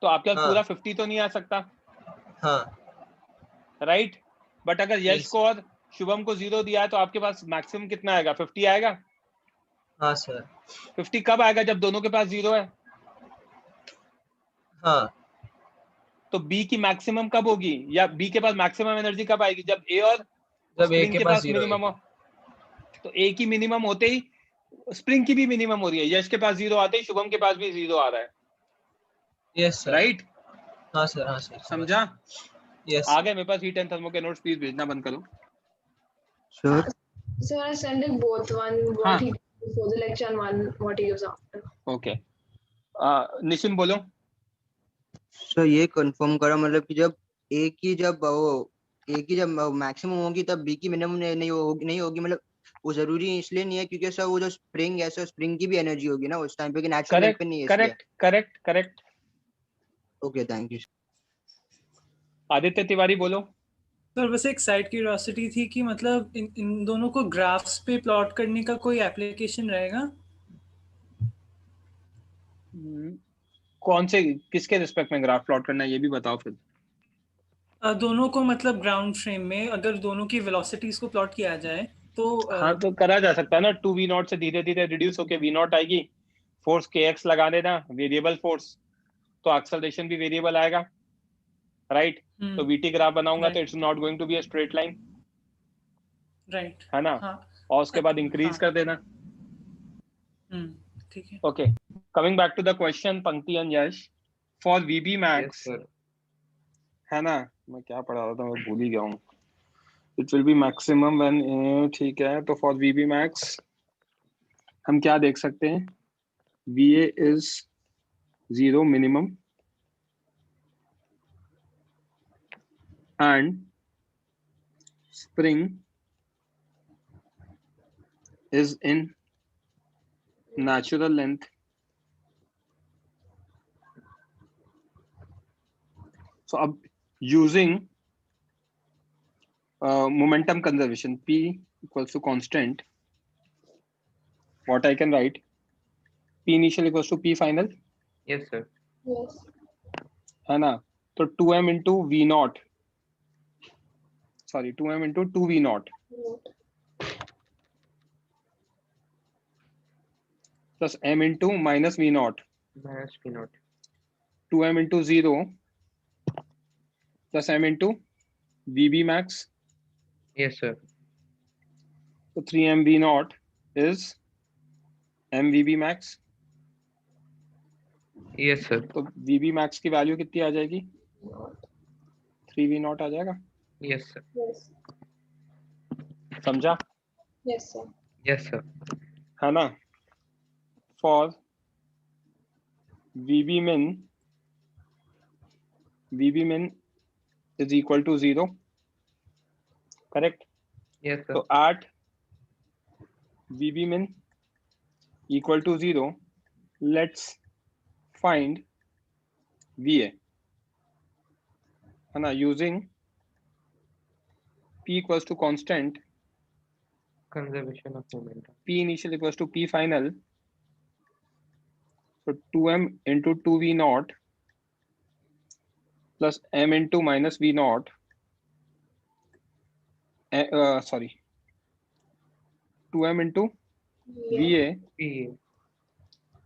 तो आपके पास पूरा 50 तो नहीं आ सकता। हाँ राइट, बट अगर यश को और शुभम को 0 दिया है तो आपके पास मैक्सिमम कितना आएगा? 50 आएगा। हाँ सर। 50 कब आएगा? जब दोनों के पास 0 है। हाँ, तो B की मैक्सिमम कब होगी, या B के पास मैक्सिमम एनर्जी कब आएगी? जब A और स्प्रिंग के पास मिनिमम हो। तो A की मिनिमम होते ही स्प्रिंग की भी मिनिमम हो रही है, यश के पास 0 आते ही शुभम के पास भी 0 आ रहा है। Yes sir. राइट? हाँ सर समझा? यस। आ गए मेरे पास हीट एंड थर्मो के नोट्स, प्लीज भेजना बंद करो। Sure. So I send it both, one what he gives before the lecture and one what he gives after. Okay. निशिम बोलो। सर ये कंफर्म करो मतलब कि जब A की जब मैक्सिमम होगी तब B की मिनिमम नहीं होगी, मतलब वो जरूरी इसलिए नहीं है क्योंकि सर वो जो स्प्रिंग है सर, स्प्रिंग की भी एनर्जी होगी ना उस टाइम पे कि नेचुरल लेंथ पे नहीं है। Correct. Okay, thank you. Aditya Tiwari बोलो। सर बस एक साइड क्यूरियोसिटी थी कि मतलब इन दोनों को ग्राफ्स पे प्लॉट करने का कोई एप्लीकेशन रहेगा? कौन से, किसके रिस्पेक्ट में ग्राफ प्लॉट करना है ये भी बताओ फिर। दोनों को मतलब ग्राउंड फ्रेम में अगर दोनों की वेलोसिटीज को प्लॉट किया जाए तो हाँ तो करा जा सकता है ना, 2v0 से धीरे धीरे रिड्यूस होके v0 आएगी, फोर्स kx लगा देना, वेरिएबल फोर्स, तो एक्सेलरेशन भी वेरिएबल आएगा। राइट? तो VT ग्राफ बनाऊंगा तो right. It's not going to be a straight line, right है ना? हाँ और उसके बाद इंक्रीज कर देना। ठीक है। Okay, coming back to the question Pankti and Yash, for VB max, है ना? मैं क्या पढ़ा रहा था, मैं भूल ही गया हूँ। It will be maximum when, ठीक है, तो फॉर VB मैक्स हम क्या देख सकते हैं? VA is 0 minimum and spring is in natural length. So अब using momentum conservation, P equals to constant, what I can write? P initial equals to P final. Yes sir. Yes. है ना? तो 2m into V naught, sorry 2m into 2V naught plus m into minus V naught, Minus P naught. 2m into 0 plus m into VB max. Yes sir. So 3m V naught is mVB max. Yes sir. तो VB max की value कितनी आ जाएगी? 3V naught आ जाएगा। Yes sir. Yes. समझा? Yes sir. Yes sir. है ना? For VB min is equal to 0, correct? Yes sir. So at VB min equal to 0, let's find VA, है ना? Using P equals to constant, Conservation of momentum. P initial equals to P final. So 2m into 2V naught plus m into minus V naught. Sorry, 2m into VA,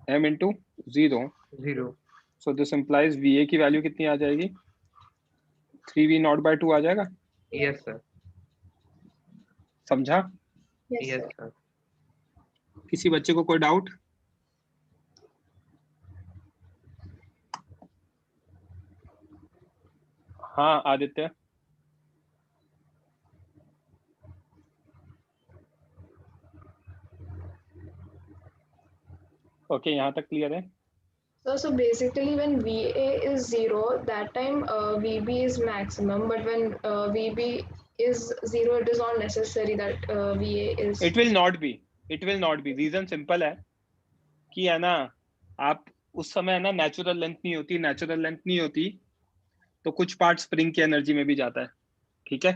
m into 0. 0. So this implies VA की value कितनी आ जाएगी? 3V naught by 2 आ जाएगा। Yes sir. समझा? Yes sir. किसी बच्चे को कोई doubt? हाँ आदित्य। ओके, यहाँ तक क्लियर है? So basically when VA is 0, that time VB is maximum, but when VB is 0, it is not necessary that VA is. It will not be. It will not be. Reason simple है कि है ना, आप उस समय है ना natural length नहीं होती, नेचुरल लेंथ नहीं होती तो कुछ पार्ट स्प्रिंग की एनर्जी में भी जाता है, ठीक है?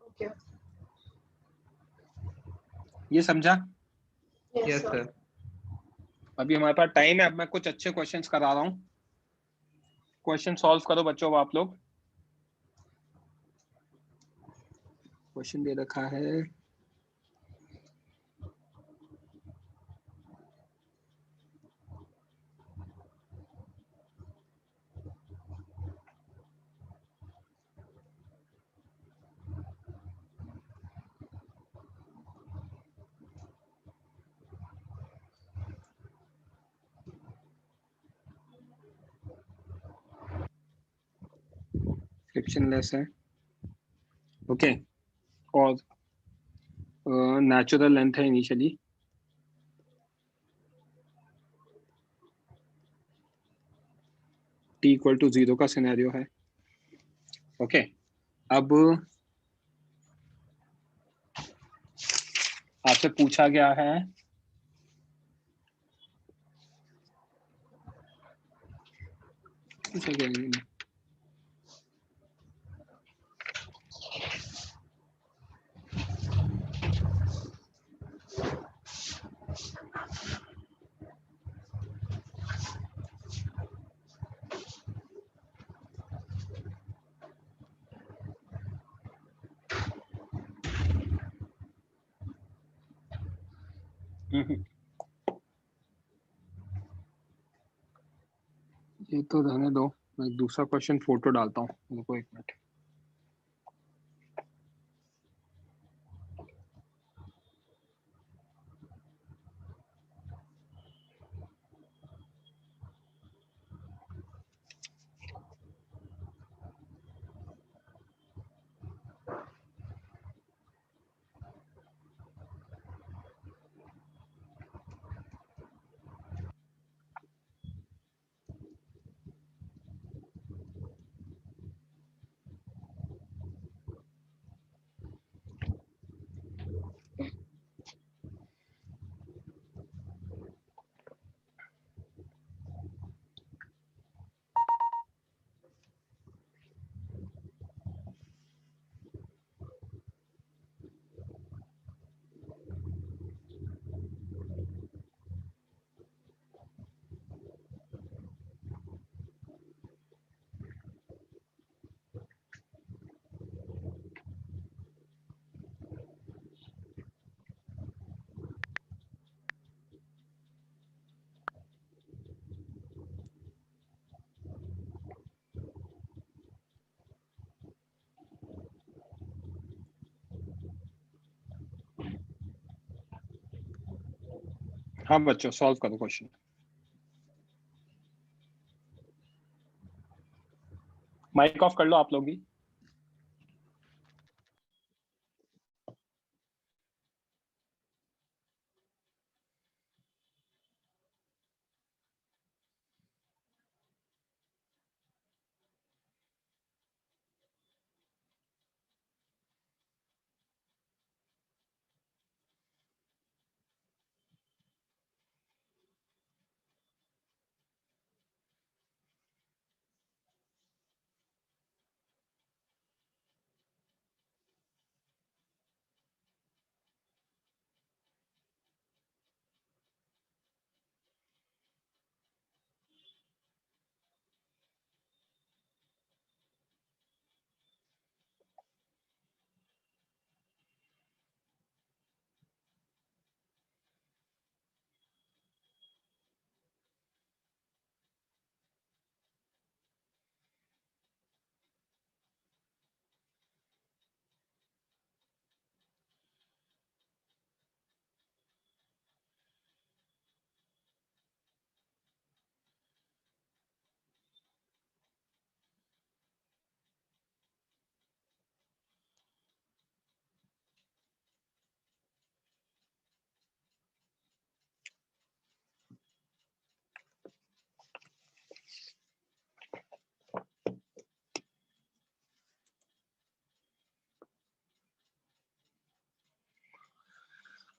Okay. ये समझा? Yes sir. अभी हमारे पास टाइम है, अब मैं कुछ अच्छे क्वेश्चंस करा रहा हूँ। क्वेश्चन सॉल्व करो बच्चों, अब आप लोग। क्वेश्चन दे रखा है, फ्रिक्शनलेस है, ओके, और नेचुरल लेंथ है इनिशियली, t इक्वल टू 0 का सिनेरियो है, ओके। अब आपसे पूछा गया है ये तो रहने दो, मैं दूसरा क्वेश्चन फोटो डालता हूँ, रुको एक मिनट। हाँ बच्चों, सॉल्व करो क्वेश्चन। माइक ऑफ कर लो आप लोग भी।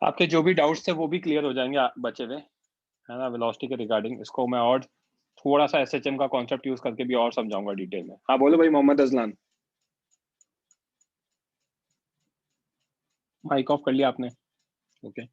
आपके जो भी डाउट्स थे वो भी क्लियर हो जाएंगे बचे हुए, है ना, वेलोसिटी के रिगार्डिंग। इसको मैं और थोड़ा सा एसएचएम का कॉन्सेप्ट यूज करके भी और समझाऊंगा डिटेल में। हाँ बोलो भाई मोहम्मद अजलान। माइक ऑफ कर लिया आपने? ओके।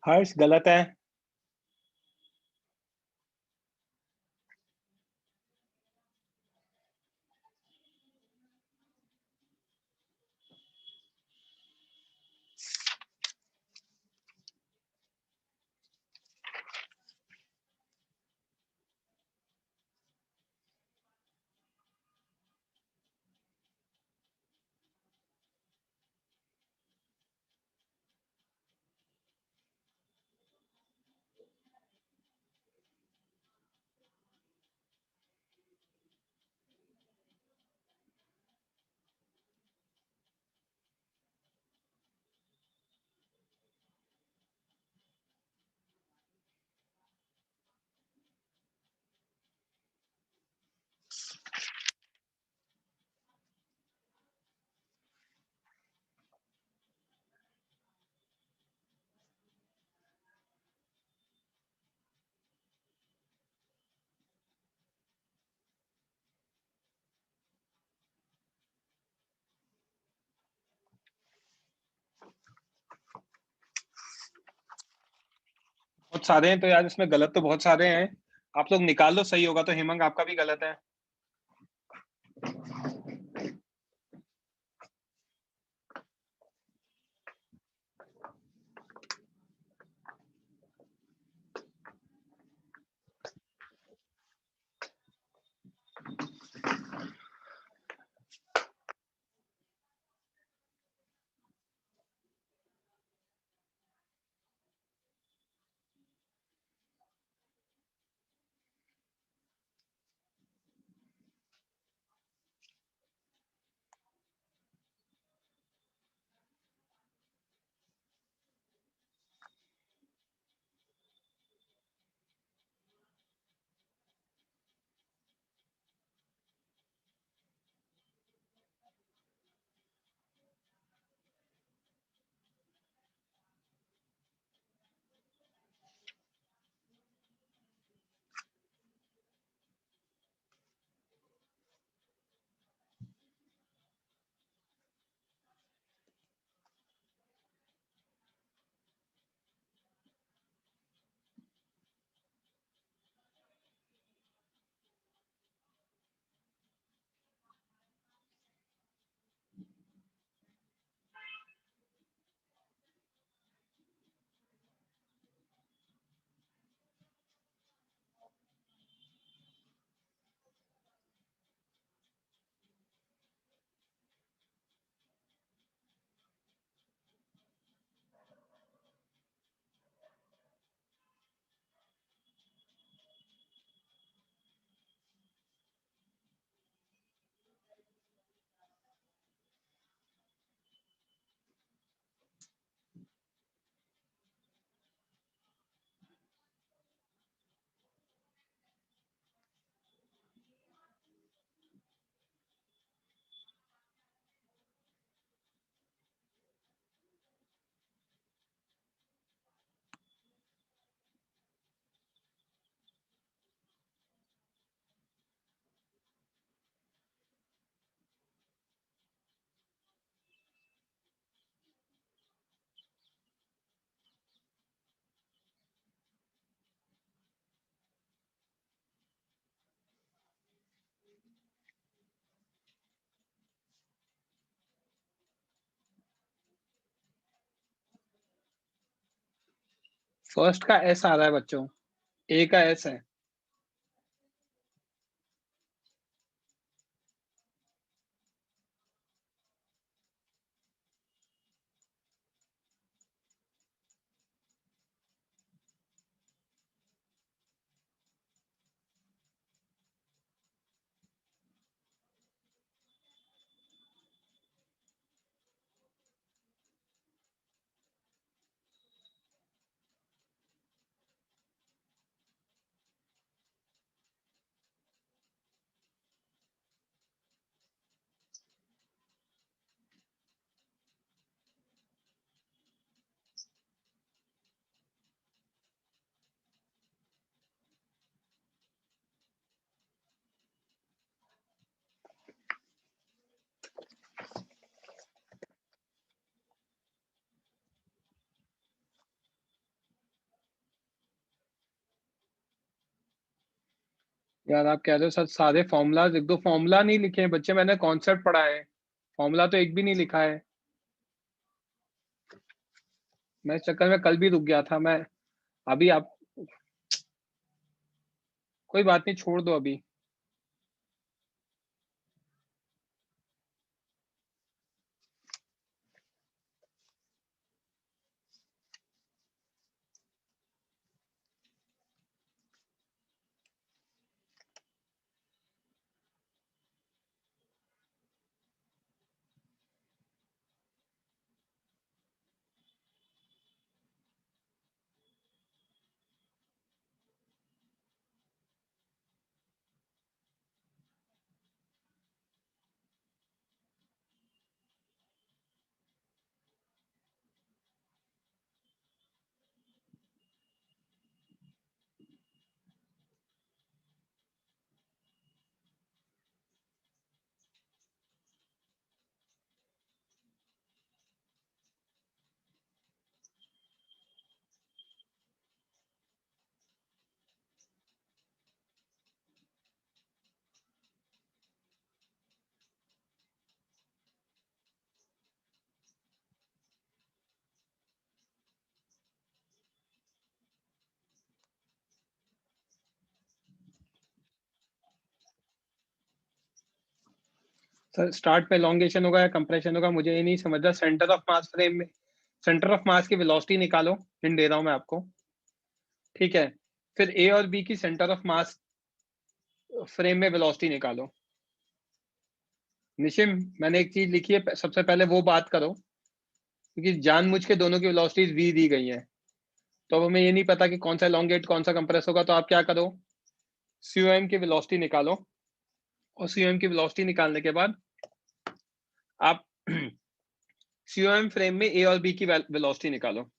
हर्ष गलत है। बहुत सारे हैं तो यार, इसमें गलत तो बहुत सारे हैं। आप लोग निकाल लो, सही होगा तो। हेमंग आपका भी गलत है। फर्स्ट का एस आ रहा है बच्चों, ए का एस है। यार आप कह रहे हो सर सारे फॉर्मूलाज, एक दो फॉर्मूला नहीं लिखे हैं बच्चे, मैंने कॉन्सेप्ट पढ़ा है, फॉर्मूला तो एक भी नहीं लिखा है। मैं इस चक्कर में कल भी रुक गया था मैं। अभी आप कोई बात नहीं, छोड़ दो अभी। सर स्टार्ट में एलोंगेशन होगा या कंप्रेशन होगा मुझे ये नहीं समझ रहा। सेंटर ऑफ मास फ्रेम में, सेंटर ऑफ मास की वेलोसिटी निकालो, हिंट दे रहा हूं मैं आपको, ठीक है। फिर ए और बी की सेंटर ऑफ मास फ्रेम में वेलोसिटी निकालो। निशिम मैंने एक चीज लिखी है, सबसे पहले वो बात करो, क्योंकि जानबूझ के दोनों की वेलोसिटीज वी दी गई हैं, तो अब हमें ये नहीं पता कि कौन सा एलोंगेट कौन सा कंप्रेस होगा। तो आप क्या करो, सीओएम की वेलोसिटी निकालो, और सीओएम की वेलोसिटी निकालने के बाद आप सीओएम फ्रेम में ए और बी की वेलोसिटी निकालो।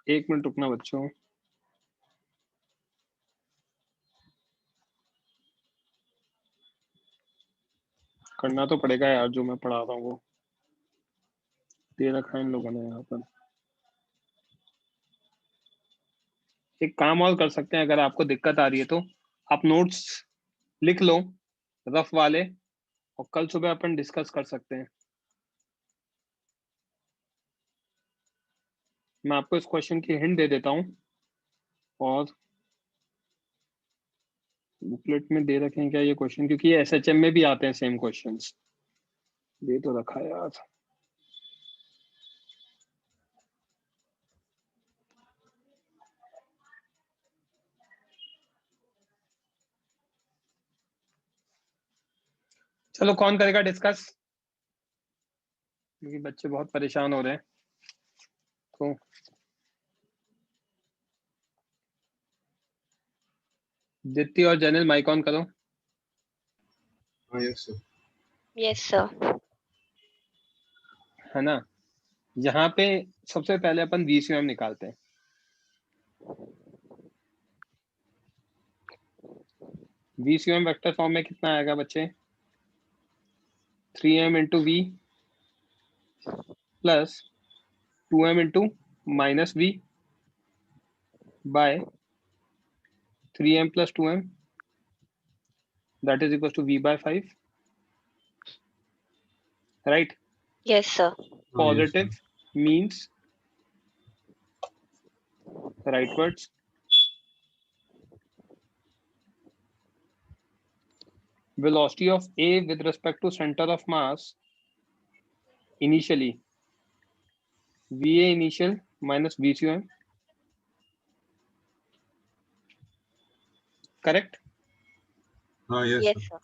एक मिनट रुकना बच्चों, करना तो पड़ेगा यार, जो मैं पढ़ा रहा हूँ वो दे रखा है इन लोगों ने यहाँ पर। एक काम और कर सकते हैं, अगर आपको दिक्कत आ रही है तो आप नोट्स लिख लो रफ वाले, और कल सुबह अपन डिस्कस कर सकते हैं। मैं आपको इस क्वेश्चन की हिंट दे देता हूँ, और बुकलेट में दे रखे हैं क्या ये क्वेश्चन, क्योंकि ये एसएचएम में भी आते हैं सेम क्वेश्चंस। दे तो रखा है यार। चलो कौन करेगा डिस्कस, क्योंकि बच्चे बहुत परेशान हो रहे हैं। तो दित्ती और जैनिल माइक ऑन करो। Yes sir. Yes sir. है ना, यहाँ पे सबसे पहले अपन VCM निकालते हैं। VCM वेक्टर फॉर्म में कितना आएगा बच्चे, 3m into V plus 2m into minus V by 3m plus 2m, that is equals to v by 5, right? Yes sir. Positive means rightwards, velocity of A with respect to center of mass initially, VA initial minus VCM, correct? हाँ yes Yes sir.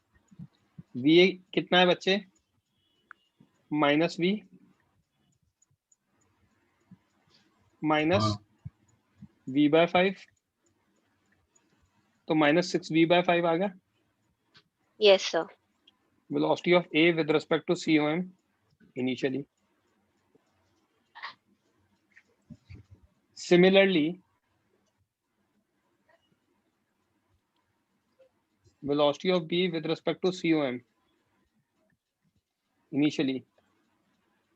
VA कितना है बच्चे, minus V minus V by 5, तो minus 6V by 5 आ गया। Yes sir. Velocity of A with respect to COM initially. Similarly, velocity of B with respect to COM initially,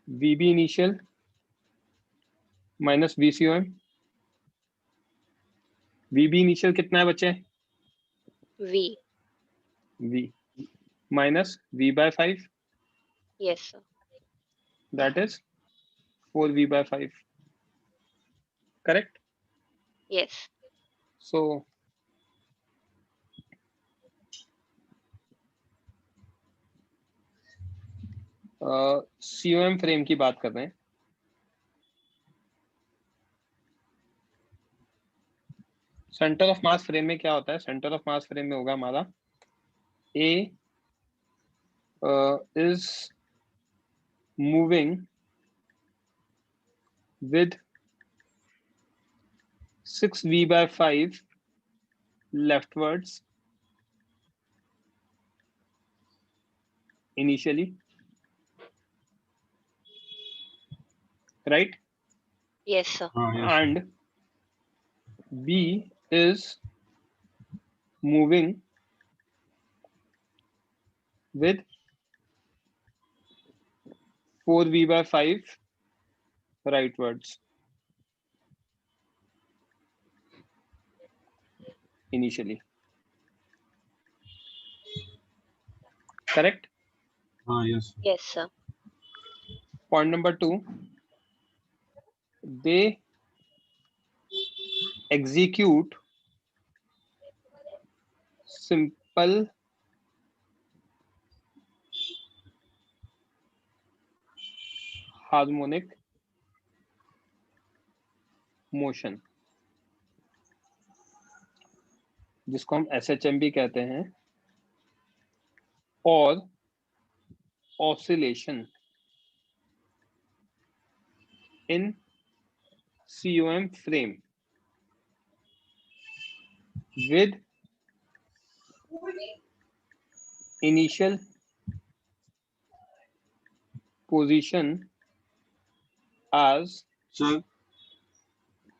VB initial minus VCOM, VB initial कितना है बच्चे, V. V minus V by 5, Yes sir. that is 4V by 5, correct? Yes. So COM frame की बात कर रहे हैं। Centre of mass frame में क्या होता है, सेंटर ऑफ मास फ्रेम में होगा हमारा A is moving with 6V by 5 leftwards initially, right? Yes sir. And B is moving with 4V by 5 rightwards initially, correct? yes. Yes sir. Point number 2, they execute simple harmonic motion, जिसको हम SHM भी कहते हैं, और oscillation in COM frame with initial position as sir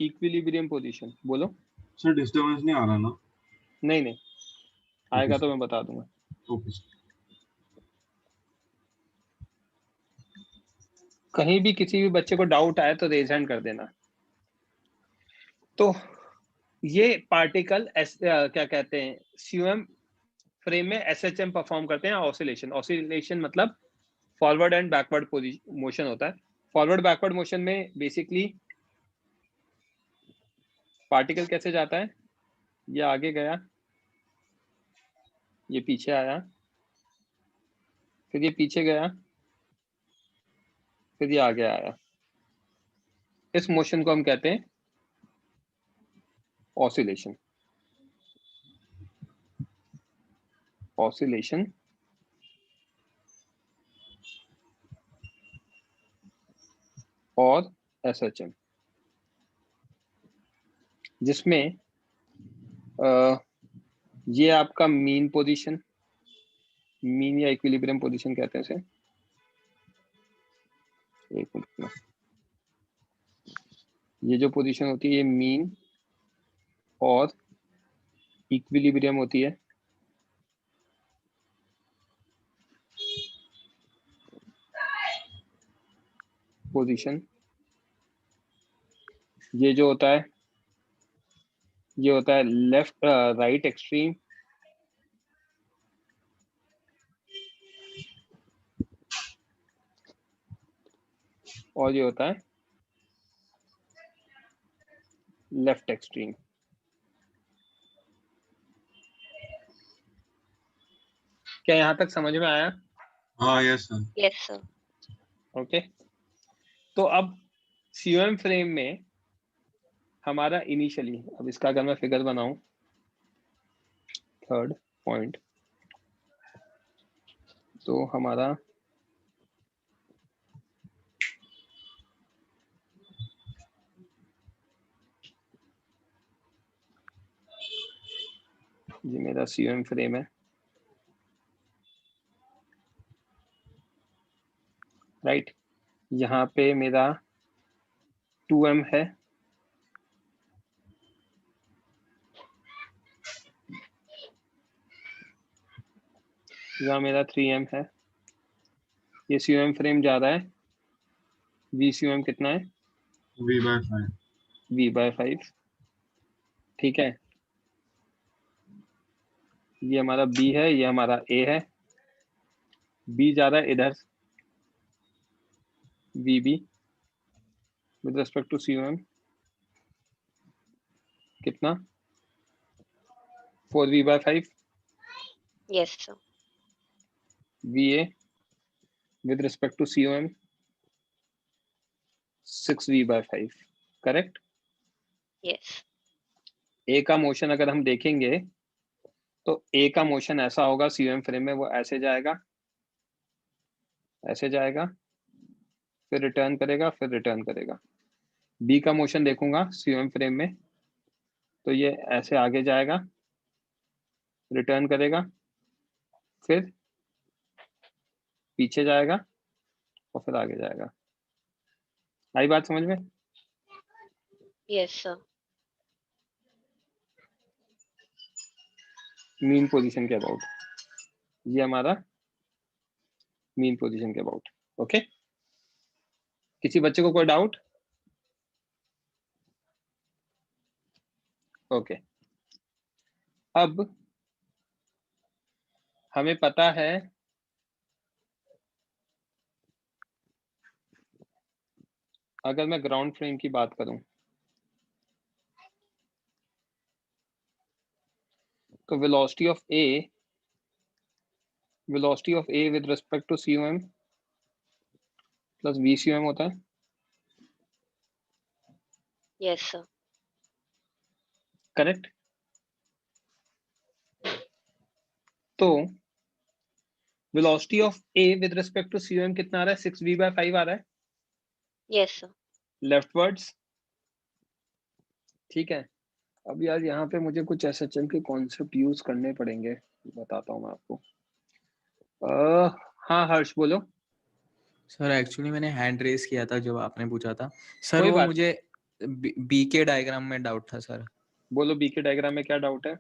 equilibrium position. बोलो sir, disturbance नहीं आ रहा ना? नहीं नहीं आएगा तो मैं बता दूंगा। Okay sir. कहीं भी किसी भी बच्चे को डाउट आए तो रेज हैंड कर देना। तो ये पार्टिकल क्या कहते हैं, COM फ्रेम में SHM परफॉर्म करते हैं ऑसिलेशन। ऑसिलेशन मतलब फॉरवर्ड एंड बैकवर्ड मोशन होता है। फॉरवर्ड बैकवर्ड मोशन में बेसिकली पार्टिकल कैसे जाता है, ये आगे गया, ये पीछे आया, फिर ये पीछे गया, फिर ये आगे आया। इस मोशन को हम कहते हैं ऑसिलेशन। ऑसिलेशन SHM, जिसमें ये आपका मीन पोजीशन, मीन या इक्विलिब्रियम पोजीशन कहते हैं इसे, एक मिनट में, ये जो पोजीशन होती है ये मीन और इक्विलिब्रियम होती है। पोजीशन ये जो होता है ये होता है लेफ्ट राइट एक्सट्रीम, और ये होता है लेफ्ट एक्सट्रीम। क्या यहाँ तक समझ में आया? हाँ yes sir. Yes sir. Okay, तो अब COM फ्रेम में हमारा इनिशियली, अब इसका अगर मैं फिगर बनाऊं, थर्ड पॉइंट, तो हमारा ये मेरा COM फ्रेम है, राइट। यहाँ पे मेरा 2M है, यहाँ मेरा 3M है। ये COM फ्रेम जा रहा है, VCOM कितना है? V/5। V/5, ठीक है। ये हमारा B है, ये हमारा A है। B जा रहा है इधर, VB with respect to COM कितना? 4V/5। Yes sir. VA with respect to COM 6V/5, correct. Yes. A का मोशन अगर हम देखेंगे तो A का मोशन ऐसा होगा COM फ्रेम में, वो ऐसे जाएगा, ऐसे जाएगा, फिर रिटर्न करेगा, फिर रिटर्न करेगा। B का मोशन देखूंगा COM फ्रेम में, तो ये ऐसे आगे जाएगा, रिटर्न करेगा, फिर पीछे जाएगा और फिर आगे जाएगा। आई बात समझ में? Yes sir. मीन पोजीशन के अबाउट, ये हमारा मीन पोजीशन के अबाउट। ओके, किसी बच्चे को कोई डाउट? ओके, अब हमें पता है अगर मैं ग्राउंड फ्रेम की बात करूं तो velocity of A with respect to COM plus VCOM होता है। Yes sir. करेक्ट। तो velocity of A with respect to COM कितना आ रहा है? 6V/5 आ रहा है। Yes sir. लेफ्टवर्ड्स, ठीक है। अब यार यहाँ पे मुझे कुछ SHM के कॉन्सेप्ट यूज करने पड़ेंगे, बताता हूँ मैं आपको। हाँ हर्ष बोलो। सर एक्चुअली मैंने हैंड रेस किया था जब आपने पूछा था सर, कोई वो बात मुझे बी के डायग्राम में डाउट था सर। बोलो B के डायग्राम में क्या डाउट है?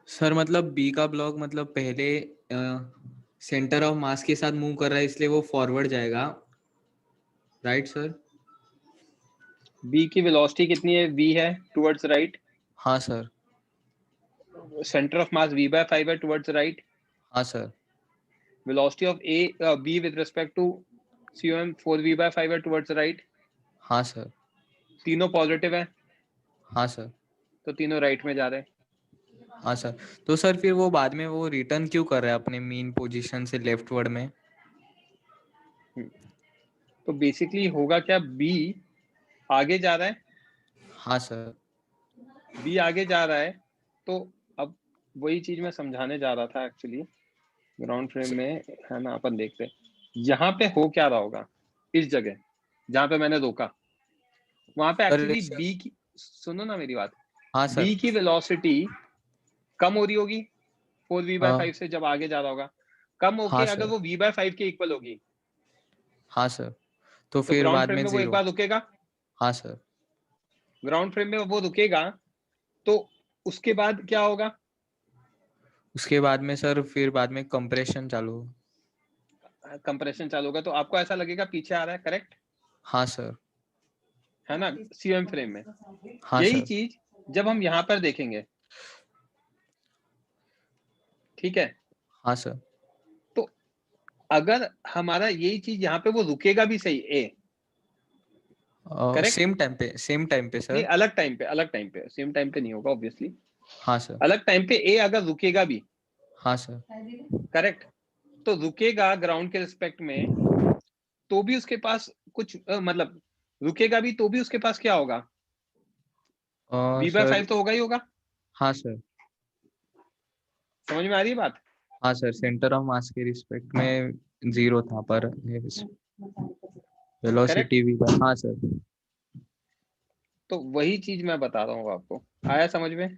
सर मतलब बी का ब्लॉक मतलब पहले सेंटर ऑफ मास के साथ मूव कर रहा है, इसलिए वो फॉरवर्ड जाएगा, राइट सर? B की वेलोसिटी कितनी है? V है, टुवर्ड्स राइट। हाँ sir. Centre of mass V/5 है, टुवर्ड्स राइट। हाँ sir. Velocity of B with respect to COM 4V/5 है, टुवर्ड्स राइट। हाँ सर। तीनों पॉजिटिव है। हाँ सर। तो तीनों राइट में जा रहे हैं। हाँ सर। तो सर फिर वो बाद में वो रिटर्न क्यों कर रहा है अपने मीन पोजीशन से लेफ्टवर्ड में? तो बेसिकली होगा क्या, B आगे जा रहा है। हाँ सर। B आगे जा रहा है, तो अब वही चीज मैं समझाने जा रहा था एक्चुअली ग्राउंड फ्रेम में, है ना। अपन देखते हैं यहाँ पे हो क्या रहा होगा, इस जगह जहाँ पे मैंने रोका। वहां पे सर एक्चुअली बी की, सुनो ना मेरी बात, हाँ सर बी की वेलोसिटी कम हो रही होगी 4v/5 हाँ से जब आगे जा रहा होगा, कम होके हाँ अगर सर वो v/5 के इक्वल होगी हाँ सर तो तो फिर ग्राउंड बाद फ्रेम में में वो एक 0। बार रुकेगा, हाँ सर ग्राउंड फ्रेम में वो रुकेगा, तो उसके बाद क्या होगा? उसके बाद में सर फिर बाद में कंप्रेशन चालू होगा। कंप्रेशन चालू होगा, तो आपको ऐसा लगेगा पीछे आ रहा है, करेक्ट हाँ सर है ना, सीएम फ्रेम में। हाँ यही सर चीज जब हम यहाँ पर देखेंगे, ठीक है, हाँ सर तो अगर हमारा यही चीज यहाँ पे वो रुकेगा भी सही, ए करेक्ट, सेम टाइम पे नहीं सर। अलग टाइम पे, अलग टाइम पे, सेम टाइम पे नहीं होगा ऑब्वियसली, हाँ सर अलग टाइम पे ए अगर रुकेगा भी, हाँ सर करेक्ट, तो रुकेगा ग्राउंड के रिस्पेक्ट में, तो भी उसके पास कुछ मतलब रुकेगा भी तो भी उसके पास क्या होगा, v/5 सर तो होगा ही होगा। हाँ सर समझ में आ रही है बात? हाँ सर सेंटर ऑफ मास के रिस्पेक्ट में 0 था पर वेलोसिटी भी था। हाँ सर तो वही चीज मैं बता रहा हूँ आपको, आया समझ में?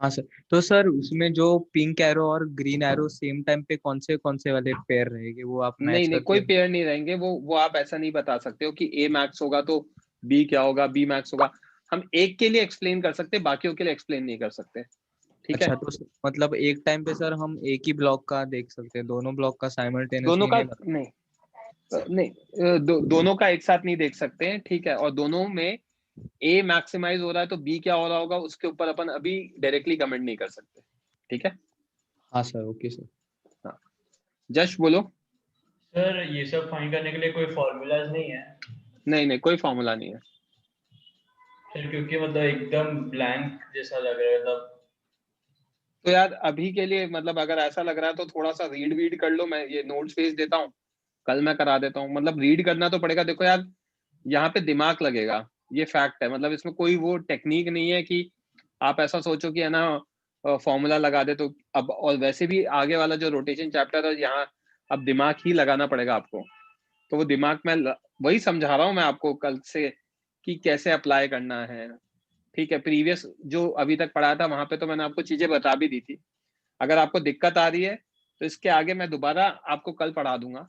हाँ सर तो सर उसमें जो पिंक एरो और ग्रीन एरो सेम टाइम पे कौन से वाले पेयर रहेंगे वो आप मैच नहीं करके? कोई पेयर नहीं रहेंगे, वो आप ऐसा नहीं बता सकते हो कि ए मैक्स होगा तो बी क्या होगा, बी मैक्स होगा। हम एक के लिए एक्सप्लेन कर सकते, बाकियों के लिए एक्सप्लेन नहीं कर सकते, ठीक है? अच्छा तो मतलब एक टाइम पे सर हम एक ही ब्लॉक का देख सकते हैं, दोनों ब्लॉक का दोनों साइमल्टेनियसली का नहीं बता? नहीं दोनों का एक साथ नहीं देख सकते हैं, ठीक है, और दोनों में ए मैक्सिमाइज हो रहा है तो बी क्या हो रहा होगा उसके ऊपर अपन अभी डायरेक्टली कमेंट नहीं कर सकते, ठीक है? हाँ सर ओके सर। हाँ जश बोलो। सर ये सब फाइंड करने के लिए कोई फॉर्मूलाज नहीं है? नहीं कोई फॉर्मूला नहीं है सर क्योंकि मतलब एकदम ब्लैंक जैसा लग रहा है, मतलब तो यार अभी के लिए मतलब अगर ऐसा लग रहा है तो थोड़ा सा रीड वीड कर लो, मैं ये नोट्स भेज देता हूँ, कल मैं करा देता हूँ। मतलब रीड करना तो पड़ेगा, देखो यार यहाँ पे दिमाग लगेगा, ये फैक्ट है, मतलब इसमें कोई वो टेक्निक नहीं है कि आप ऐसा सोचो कि है ना फॉर्मूला लगा दे तो अब, और वैसे भी आगे वाला जो रोटेशन चैप्टर है यहाँ अब दिमाग ही लगाना पड़ेगा आपको, तो वो दिमाग में वही समझा रहा हूँ मैं आपको कल से कि कैसे अप्लाई करना है, ठीक है? प्रीवियस जो अभी तक पढ़ाया था वहां पे तो मैंने आपको चीजें बता भी दी थी, अगर आपको दिक्कत आ रही है तो इसके आगे मैं दोबारा आपको कल पढ़ा दूंगा,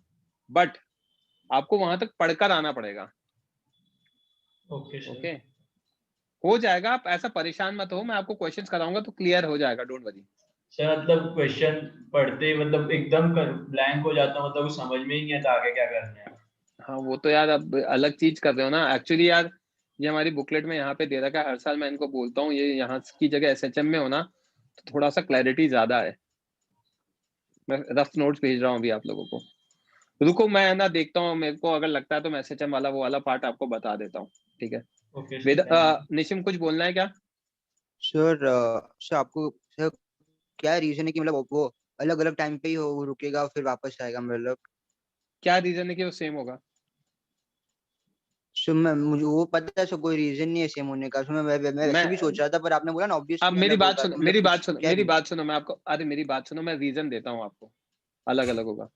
बट आपको वहां तक पढ़कर आना पड़ेगा। ओके हो जाएगा, आप ऐसा परेशान मत हो, मैं आपको क्वेश्चंस कराऊंगा तो क्लियर हो जाएगा, डोंट वरी। सर मतलब क्वेश्चन पढ़ते ही मतलब एकदम ब्लैंक हो जाता, मतलब कुछ समझ में ही नहीं आता आगे क्या करना है। हाँ वो तो यार अब अलग चीज कर रहे हो ना एक्चुअली यार, ये हमारी बुकलेट में यहाँ पे दे रखा है, हर साल मैं इनको बोलता हूँ ये यहाँ की जगह एसएचएम में हो ना तो थोड़ा सा क्लैरिटी ज्यादा है। मैं रफ नोट्स भेज रहा हूँ अभी आप लोगों को, रुको मैं ना देखता हूँ, मेरे को अगर लगता है तो मैं एसएचएम वाला वो वाला पार्ट आपको बता देता हूँ, ठीक है? निशिम कुछ बोलना है क्या? सर आपको सर क्या रीजन है कि मतलब वो अलग अलग टाइम पे ही वो रुकेगा फिर वापस आएगा, मतलब क्या रीजन है कि वो सेम होगा? सर मुझे वो पता है सर, कोई रीजन नहीं है सेम होने का। मैं वैसे भी सोच रहा था पर आपने बोला ना ऑब्वियसली अब मेरी अलग बात होगा, सुनो, तो मेरी मतलब बात कुछ सुनो, क्या मेरी बात सुनो, मैं आपको, अरे मेरी बात सुनो, मैं रीजन देता हूँ आपको, अलग अलग होगा।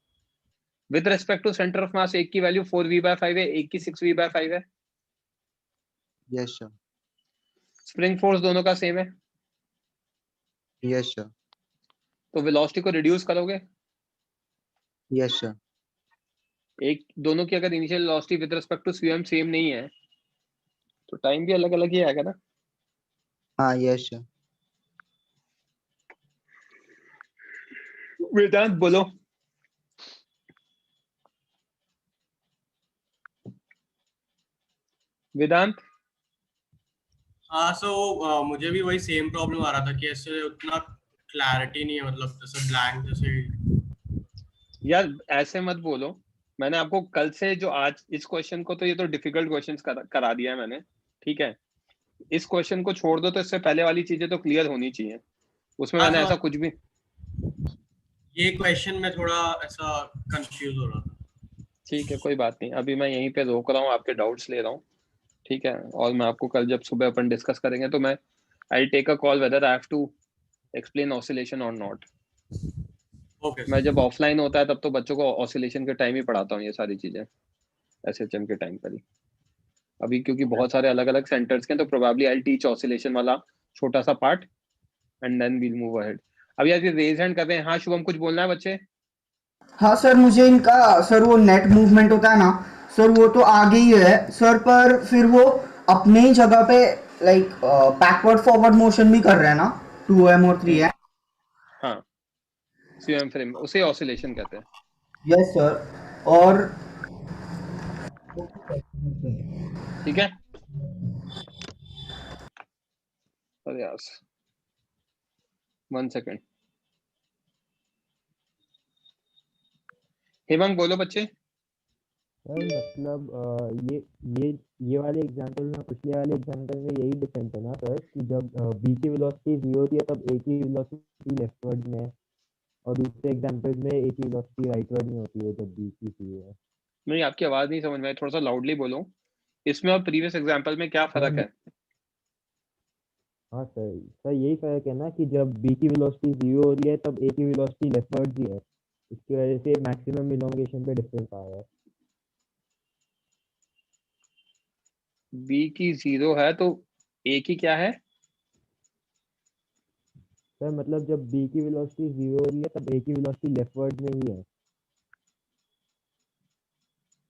With respect to centre of mass एक की वैल्यू 4v/5 है, एक की 6v/5 है। Yes sir. स्प्रिंग फोर्स दोनों का सेम है। Yes sir. तो वेलोसिटी को रिड्यूस करोगे। Yes sir. एक दोनों की अगर initial velocity with respect to same नहीं है तो टाइम भी अलग अलग ही आएगा ना। हाँ यस सर। वेदांत बोलो। वेदांत। हाँ सो मुझे भी वही सेम प्रॉब्लम आ रहा था कि ऐसे उतना क्लैरिटी नहीं है, मतलब जैसे ब्लैंक जैसे। यार ऐसे मत बोलो, मैंने आपको कल से जो आज इस क्वेश्चन को, तो ये तो डिफिकल्ट क्वेश्चंस करा दिया है मैंने, ठीक है? इस क्वेश्चन को छोड़ दो तो इससे पहले वाली चीजें तो क्लियर होनी चाहिए, उसमें मैंने ऐसा कुछ भी, ये क्वेश्चन में थोड़ा ऐसा कंफ्यूज हो रहा था। ठीक है कोई बात नहीं, अभी मैं यहीं पे रोक रहा हूँ, आपके डाउट्स ले रहा हूँ, ठीक है? और मैं आपको कल जब सुबह अपन डिस्कस करेंगे तो मैं I take a call whether I have to explain oscillation और नॉट। मैं जब ऑफलाइन होता है तब तो बच्चों को ऑसिलेशन के टाइम ही पढ़ाता हूँ ये सारी चीजें, एसएचएम के टाइम पर ही। अभी क्योंकि बहुत सारे अलग अलग सेंटर्स के हैं, तो प्रोबेबली आई टीच ऑसिलेशन वाला छोटा सा part and then we'll move ahead. अब यार ये रेज हैंड कर रहे हैं। हाँ शुभम, कुछ बोलना है बच्चे? हाँ सर, मुझे इनका सर वो नेट मूवमेंट होता है ना सर, वो तो आगे ही है सर, पर फिर वो अपने ही जगह पे लाइक बैकवर्ड फॉरवर्ड मोशन भी कर रहे हैं ना 2m और 3m। हाँ, COM फ्रेम, उसे ऑसिलेशन कहते हैं। Yes sir. और ठीक है, अरे यार 1 सेकेंड। हेमंत बोलो बच्चे। सर मतलब ये वाले एग्जांपल में पिछले वाले एग्जांपल में यही डिफरेंस है ना सर, कि जब बी की वेलोसिटी 0 होती है तब ए की वेलोसिटी लेफ्टवर्ड में, और दूसरे एग्जांपल में ए की वेलोसिटी राइटवर्ड में होती है जब बी की 0 है। नहीं, आपकी आवाज नहीं समझ में आई, थोड़ा सा लाउडली बोलो। इसमें और प्रीवियस एग्जांपल में क्या फर्क है? हाँ सर यही फर्क है ना कि जब बी की वेलोसिटी 0 हो रही है तब ए की वेलोसिटी लेफ्टवर्ड ही है, इसकी वजह से मैक्सिमम इलोंगेशन पे डिफरेंस आ रहा है। बी की 0 है तो ए की क्या है? सर मतलब जब बी की वेलोसिटी 0 हो रही है तब ए की वेलोसिटी लेफ्टवर्ड में ही है।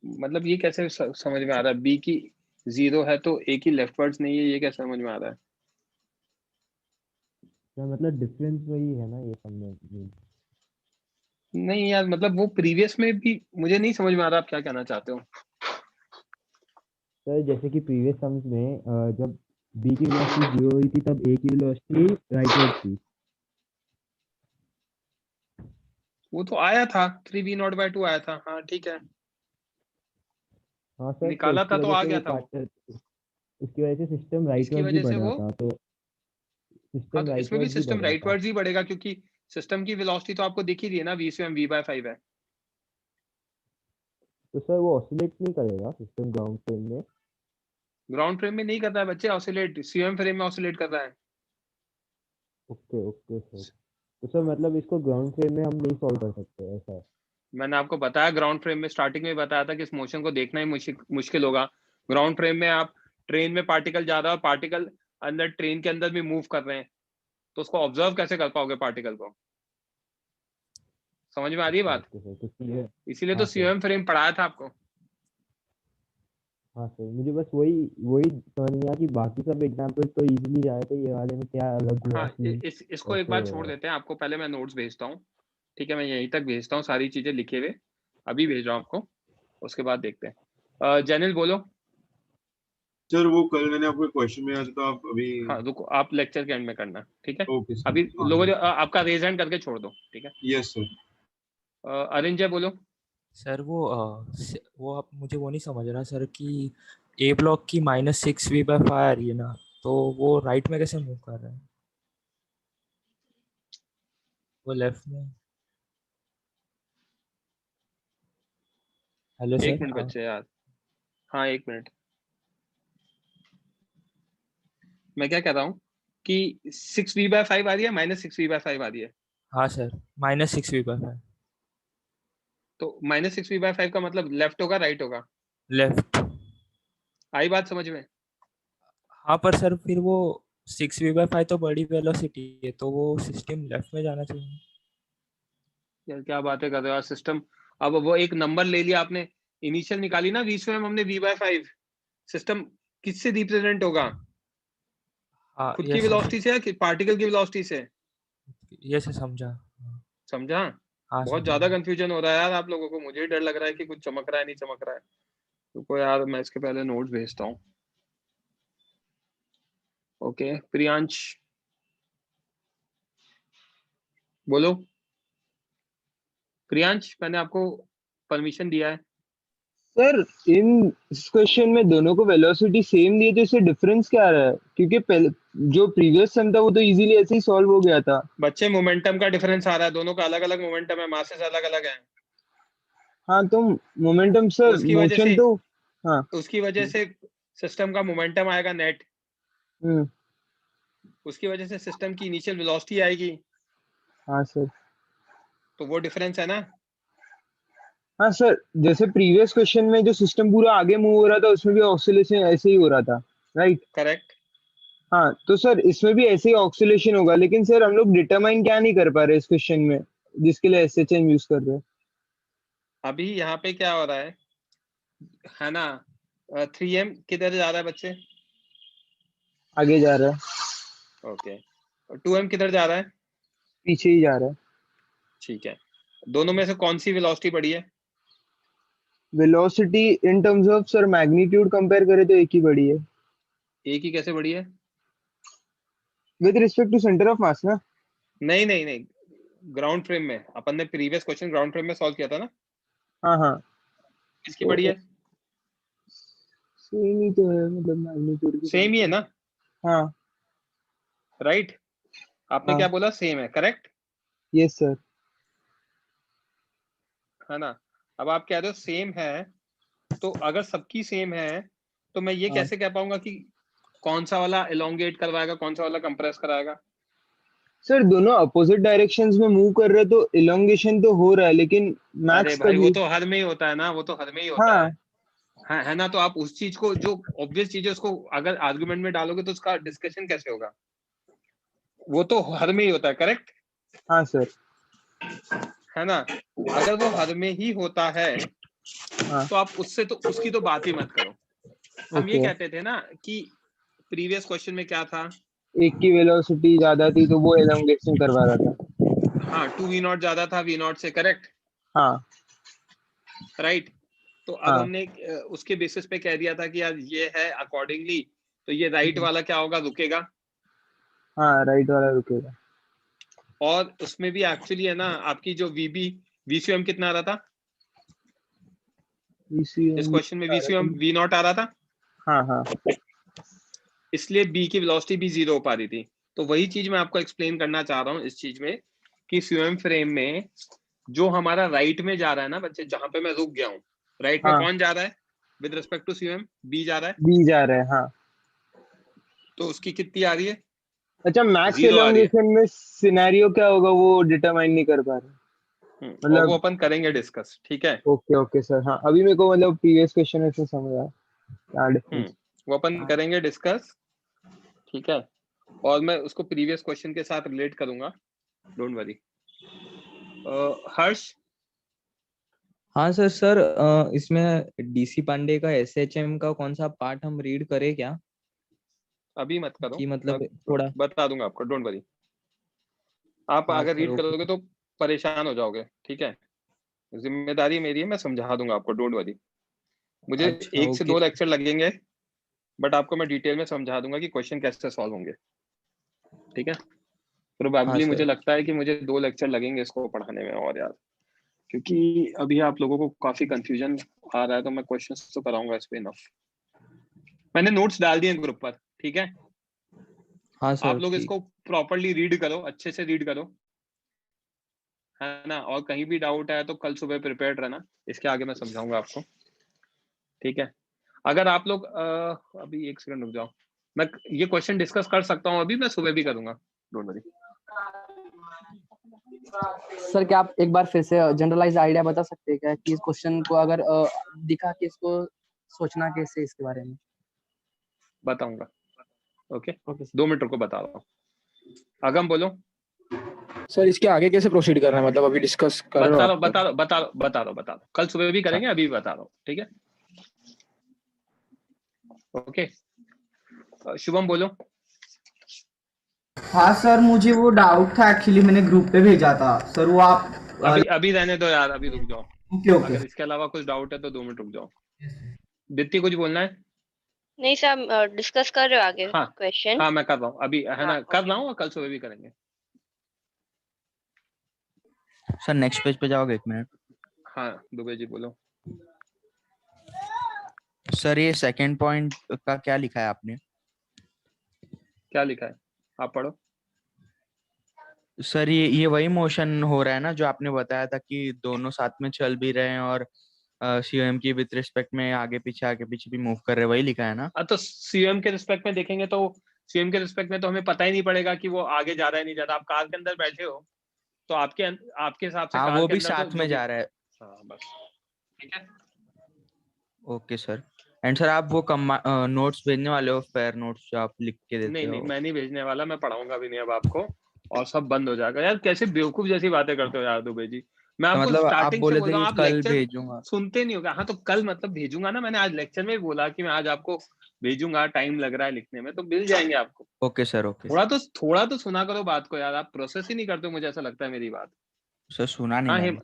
मतलब ये कैसे समझ में आ रहा है? बी की 0 है तो ए की लेफ्टवर्ड्स नहीं है, ये कैसे समझ में आ रहा है? सर मतलब डिफरेंस वही है ना, ये सब में। नहीं यार, मतलब वो प्रीवियस में भी मुझे नहीं समझ में आ रहा आप क्या कहना चाहते हो। सर जैसे कि प्रीवियस सम्स में जब बी की वेलोसिटी 0 हुई थी तब ए की वेलोसिटी राइटवर्ड थी। वो तो आया था 3v0/2 आया था। हाँ ठीक है, हाँ सर, निकाला था तो आ गया था वो। उसकी वजह से सिस्टम इसकी राइटवर्ड भी वजह से बढ़ रहा वो, था, तो हाँ सिस्टम तो इसमें भी राइटवर्ड भी सिस्टम बढ़ रहा था। राइटवर्ड्स ही बढ़ेगा, क्योंकि सिस्टम की वेलोसिटी तो आपको दिख ही रही है ना, v/m v/5 है। तो सर वो ऑसिलेट नहीं करेगा सिस्टम ग्राउंड फ्रेम में? ग्राउंड फ्रेम में नहीं कर रहा है बच्चे ऑसिलेट, COM फ्रेम में ऑसिलेट कर रहा है। ओके सर, तो सर मतलब इसको ग्राउंड फ्रेम में हम नहीं सॉल्व कर सकते ऐसा? मैंने आपको बताया ग्राउंड फ्रेम में, स्टार्टिंग में बताया था कि इस मोशन को देखना ही मुश्किल होगा। ग्राउंड फ्रेम में आप ट्रेन में पार्टिकल जा रहा है और पार्टिकल अंदर ट्रेन के अंदर भी मूव कर रहे हैं, तो उसको ऑब्जर्व कैसे कर पाओगे पार्टिकल को? समझ में आ रही है बात? इसीलिए तो COM फ्रेम पढ़ाया था आपको। हाँ सर, मुझे बस वही समझ नहीं आया कि बाकी सब एग्जांपल तो इजीली जाए, तो ये वाले में क्या अलग हुआ? हाँ, इसको एक बार छोड़ देते हैं, आपको पहले मैं नोट्स भेजता हूँ। ठीक है, मैं यहीं तक भेजता हूँ, सारी चीजें लिखे हुए अभी भेज रहा हूँ आपको, उसके बाद देखते हैं। जैनिल बोलो। सर वो कल मैंने आपको क्वेश्चन में आया था, आप अभी। हाँ रुको, आप लेक्चर के एंड में करना, ठीक है? Okay sir. अभी लोगों आपका रेज हैंड करके छोड़ दो, ठीक है? Yes sir. अरिंजय बोलो। सर वो आप मुझे वो नहीं समझ रहा सर कि ए ब्लॉक की -6v/5 आ रही है ना, तो वो राइट में कैसे मूव कर रहा है, वो लेफ्ट में? Hello sir. 1 मिनट बच्चे यार, हाँ 1 मिनट। मैं क्या कह रहा हूँ कि 6v/5 आ रही है, -6v/5 आ रही है? हाँ सर, -6v/5। तो -6v/5 का मतलब लेफ्ट होगा राइट होगा? लेफ्ट। आई बात समझ में? हाँ पर सर फिर वो 6v/5 तो बड़ी वेलोसिटी है, तो वो सिस्टम लेफ्ट में जाना चाहिए। यार क्या बातें कर रहे हो यार सिस्टम। अब वो एक नंबर ले लिया आपने, इनिशियल निकाली ना v/m हमने v/5, सिस्टम किससे रिप्रेजेंट होगा? खुद की वेलोसिटी से या कि पार्टिकल की वेलोसिटी से? ये से समझा। समझा? हाँ बहुत ज्यादा कंफ्यूजन हो रहा है यार आप लोगों को, मुझे डर लग रहा है कि कुछ चमक रहा है नहीं चमक रहा है। रुको यार, मैं इसके पहले नोट्स भेजता हूँ। ओके प्रियांश बोलो। प्रियांश, मैंने आपको परमिशन दिया है। सर इन क्वेश्चन में दोनों को वेलोसिटी सेम दी है, तो इससे डिफरेंस क्या आ रहा है? क्योंकि पहले जो प्रीवियस सम था वो तो इजीली ऐसे ही सॉल्व हो गया था। बच्चे मोमेंटम का डिफरेंस आ रहा है, दोनों का अलग अलग मोमेंटम है, मासेस अलग अलग है। हाँ तो मोमेंटम सर, मोशन तो हाँ उसकी वजह से सिस्टम का मोमेंटम आएगा नेट, उसकी वजह से सिस्टम की इनिशियल वेलोसिटी आएगी। हाँ सर। तो वो डिफरेंस है ना। हाँ सर, जैसे प्रीवियस क्वेश्चन में जो सिस्टम पूरा आगे मूव हो रहा था उसमें भी ऑक्सीलेशन ऐसे ही हो रहा था, राइट? करेक्ट। हाँ, तो सर इसमें भी ऐसे ही ऑक्सीलेशन होगा, लेकिन सर हम लोग डिटरमाइन क्या नहीं कर पा रहे इस क्वेश्चन में, जिसके लिए एसएचएम यूज कर रहे हैं। अभी यहाँ पे क्या हो रहा है ना, 3m किधर जा रहा है बच्चे? आगे जा रहा है। ओके। 2m किधर जा रहा है? पीछे ही जा रहा है। ठीक है, दोनों में से कौन सी वेलोसिटी बढ़ी है? Velocity in terms of sir magnitude compare करें तो एक ही बड़ी है। एक ही कैसे बढ़ी है? With respect to centre of mass ना? नहीं नहीं नहीं, ग्राउंड फ्रेम में। अपन ने प्रीवियस क्वेश्चन ग्राउंड फ्रेम में सॉल्व किया था ना। हाँ हाँ, किसकी बढ़ी है? सेम ही तो है, मतलब मैग्नीट्यूड की सेम ही है ना? हाँ राइट। आपने हाँ क्या बोला? सेम है, करेक्ट? Yes sir. है ना। अब आप कह रहे हो सेम है, तो अगर सबकी सेम है तो मैं ये हाँ। कैसे कह पाऊंगा कि कौन सा वाला एलोंगेट करवाएगा, कौन सा वाला कंप्रेस कराएगा? सर दोनों अपोजिट डायरेक्शंस में मूव कर रहे हैं तो इलोंगेशन तो हो रहा है, लेकिन अरे मैक्स भाई, वो कभी तो हर में ही होता है ना, वो तो हर में ही होता हाँ है ना। तो आप उस चीज को, जो ऑब्वियस चीज है, उसको अगर आर्गुमेंट में डालोगे तो उसका डिस्कशन कैसे होगा? वो तो हर में ही होता है, करेक्ट? हाँ सर। है ना। अगर वो हर में ही होता है हाँ तो आप उससे तो उसकी तो बात ही मत करो। हम ये ओके, कहते थे ना कि प्रीवियस क्वेश्चन में क्या था? एक की वेलोसिटी ज्यादा थी तो वो एलोंगेशन करवा रहा था। हाँ, 2v0 ज्यादा था v0 से, करेक्ट? हाँ राइट। तो अब हाँ हमने उसके बेसिस पे कह दिया था कि यार ये है, अकॉर्डिंगली तो ये राइट वाला क्या होगा? रुकेगा। हाँ, राइट वाला रुकेगा। और उसमें भी एक्चुअली है ना, आपकी जो वीसीएम कितना आ रहा था इस क्वेश्चन में? वीसीएम v0 आ रहा था। हाँ हाँ इसलिए बी की वेलोसिटी भी 0 हो पा रही थी। तो वही चीज मैं आपको एक्सप्लेन करना चाह रहा हूँ इस चीज में, कि सीएम फ्रेम में जो हमारा राइट में जा रहा है ना बच्चे, जहां पे मैं रुक गया हूँ, राइट में हाँ, कौन जा रहा है with respect to CM? B जा रहा है। बी जा रहा है। हाँ, तो उसकी कितनी आ रही है? अच्छा, मैक्स 0 आ रही है। एलोंगेशन में सिनेरियो क्या होगा वो डिटरमाइन नहीं कर पा रहे और मतलब। वो अपन करेंगे डिस्कस, ठीक है? Okay okay sir. हाँ, अभी मेरे को मतलब प्रीवियस क्वेश्चन से समझ आया क्या डिफरेंस। वो अपन करेंगे डिस्कस, ठीक है? और मैं उसको प्रीवियस क्वेश्चन के साथ रिलेट करूंगा, डोंट वरी। हर्ष? हाँ सर। सर इसमें डीसी पांडे का एसएचएम का कौन सा पार्ट हम रीड करें क्या? अभी मत करो, कि मतलब मैं थोड़ा। बता दूंगा आपको, डोंट वरी। आप हाँ अगर सर, रीड ओके। करोगे तो परेशान हो जाओगे, ठीक है? जिम्मेदारी मेरी है, मैं समझा दूंगा आपको, डोंट वरी। मुझे अच्छा, 1 से ओके। 2 लेक्चर लगेंगे, बट आपको मैं डिटेल में समझा दूंगा कि क्वेश्चन कैसे सॉल्व होंगे, ठीक है? हाँ प्रोबेबली मुझे सर। लगता है कि मुझे 2 लेक्चर लगेंगे इसको पढ़ाने में और यार, क्योंकि अभी आप लोगों को काफी कंफ्यूजन आ रहा है, तो मैं क्वेश्चंस तो कराऊंगा इस पे इनफ। मैंने नोट्स डाल दिए ग्रुप पर, ठीक है? हाँ सर, आप लोग ठीक। इसको प्रॉपर्ली रीड करो, अच्छे से रीड करो, है ना? और कहीं भी डाउट है तो कल सुबह प्रिपेयर्ड रहना, इसके आगे मैं समझाऊंगा आपको, ठीक है? अगर आप लोग अभी 1 सेकंड रुक जाओ, मैं ये क्वेश्चन डिस्कस कर सकता हूँ अभी, मैं सुबह भी करूंगा, डोंट वरी। सर क्या आप एक बार फिर से जनरलाइज आइडिया बता सकते हैं क्या कि इस क्वेश्चन को अगर दिखा के इसको सोचना कैसे इसके बारे में? बताऊंगा, ओके? ओके 2 मिनट रुको, बता रहा हूँ। अगम बोलो। सर इसके आगे कैसे प्रोसीड करना है, मतलब अभी डिस्कस कर रहे हो बता आप? दो, कल सुबह भी करेंगे, अभी बता रहा हूँ, ठीक है? ओके, शुभम बोलो। हाँ सर, मुझे वो डाउट था एक्चुअली, मैंने ग्रुप पे भेजा था सर, वो आप अभी रहने दो यार, अभी रुक जाओ। ओके अगर इसके अलावा कुछ डाउट है तो 2 मिनट रुक जाओ। दीप्ति कुछ बोलना है? नहीं सर, डिस्कस कर रहे हो आगे हाँ क्वेश्चन? हाँ, मैं कर रहा हूँ अभी, है ना? हाँ, कर रहा हूँ, और कल सुबह भी करेंगे। सर नेक्स्ट पेज पे जाओगे, 1 मिनट। हाँ दुबे जी बोलो। सर ये सेकंड पॉइंट का क्या लिखा है आपने? क्या लिखा है, आप पढ़ो। सर ये वही मोशन हो रहा है ना जो आपने बताया था कि दोनों साथ में चल भी रहे हैं और सीएम की विद रिस्पेक्ट में आगे पीछे भी मूव कर रहे हैं, वही लिखा है ना? तो सीएम के रिस्पेक्ट में देखेंगे तो सीएम के रिस्पेक्ट में तो हमें पता ही नहीं पड़ेगा कि वो आगे जा रहा है नहीं जा रहा। आप कार के अंदर बैठे हो तो आपके हिसाब से हाँ, कार वो के भी अंदर साथ तो में जा रहा है। हाँ बस, ठीक है? Okay sir. एंड सर आप वो नोट्स भेजने वाले हो, फेयर नोट्स जो आप लिख के देते नहीं हो? नहीं, मैं नहीं भेजने वाला, मैं पढ़ाऊंगा भी नहीं अब आपको, और सब बंद हो जाएगा। यार कैसे बेवकूफ जैसी बातें करते हो यार दुबे जी, मैं तो आपको मतलब आप स्टार्टिंग से बोले बोल थे रहा हूँ, कि आप कल लेक्चर भेजूंगा। सुनते नहीं होगा। हाँ तो कल मतलब भेजूंगा ना, मैंने आज लेक्चर में भी बोला कि मैं आज आपको भेजूंगा, टाइम लग रहा है लिखने में, तो मिल जाएंगे आपको। ओके सर, ओके थोड़ा तो सुना करो बात को यार, आप प्रोसेस ही नहीं करते हो, मुझे ऐसा लगता है मेरी बात। सर। सुना नहीं हाँ मैंने।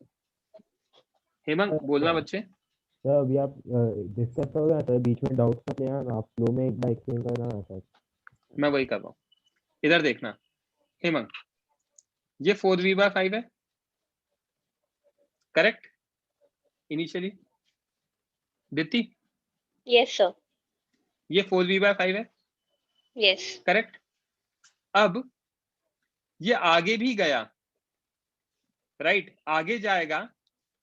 हेमंत बोलना बच्चे। सर अभी आप डिस्कस करोगे ना सर, बीच में डाउट्स मत लेना, आप फ्लो में एक बार एक्सप्लेन करना ना सर। मैं वही कर रहा हूँ, इधर देखना हेमंत, ये 4v/5 है करेक्ट इनिशियली? दित्ती यस सर। ये 4v/5 है यस करेक्ट? अब ये आगे भी गया, राइट, आगे जाएगा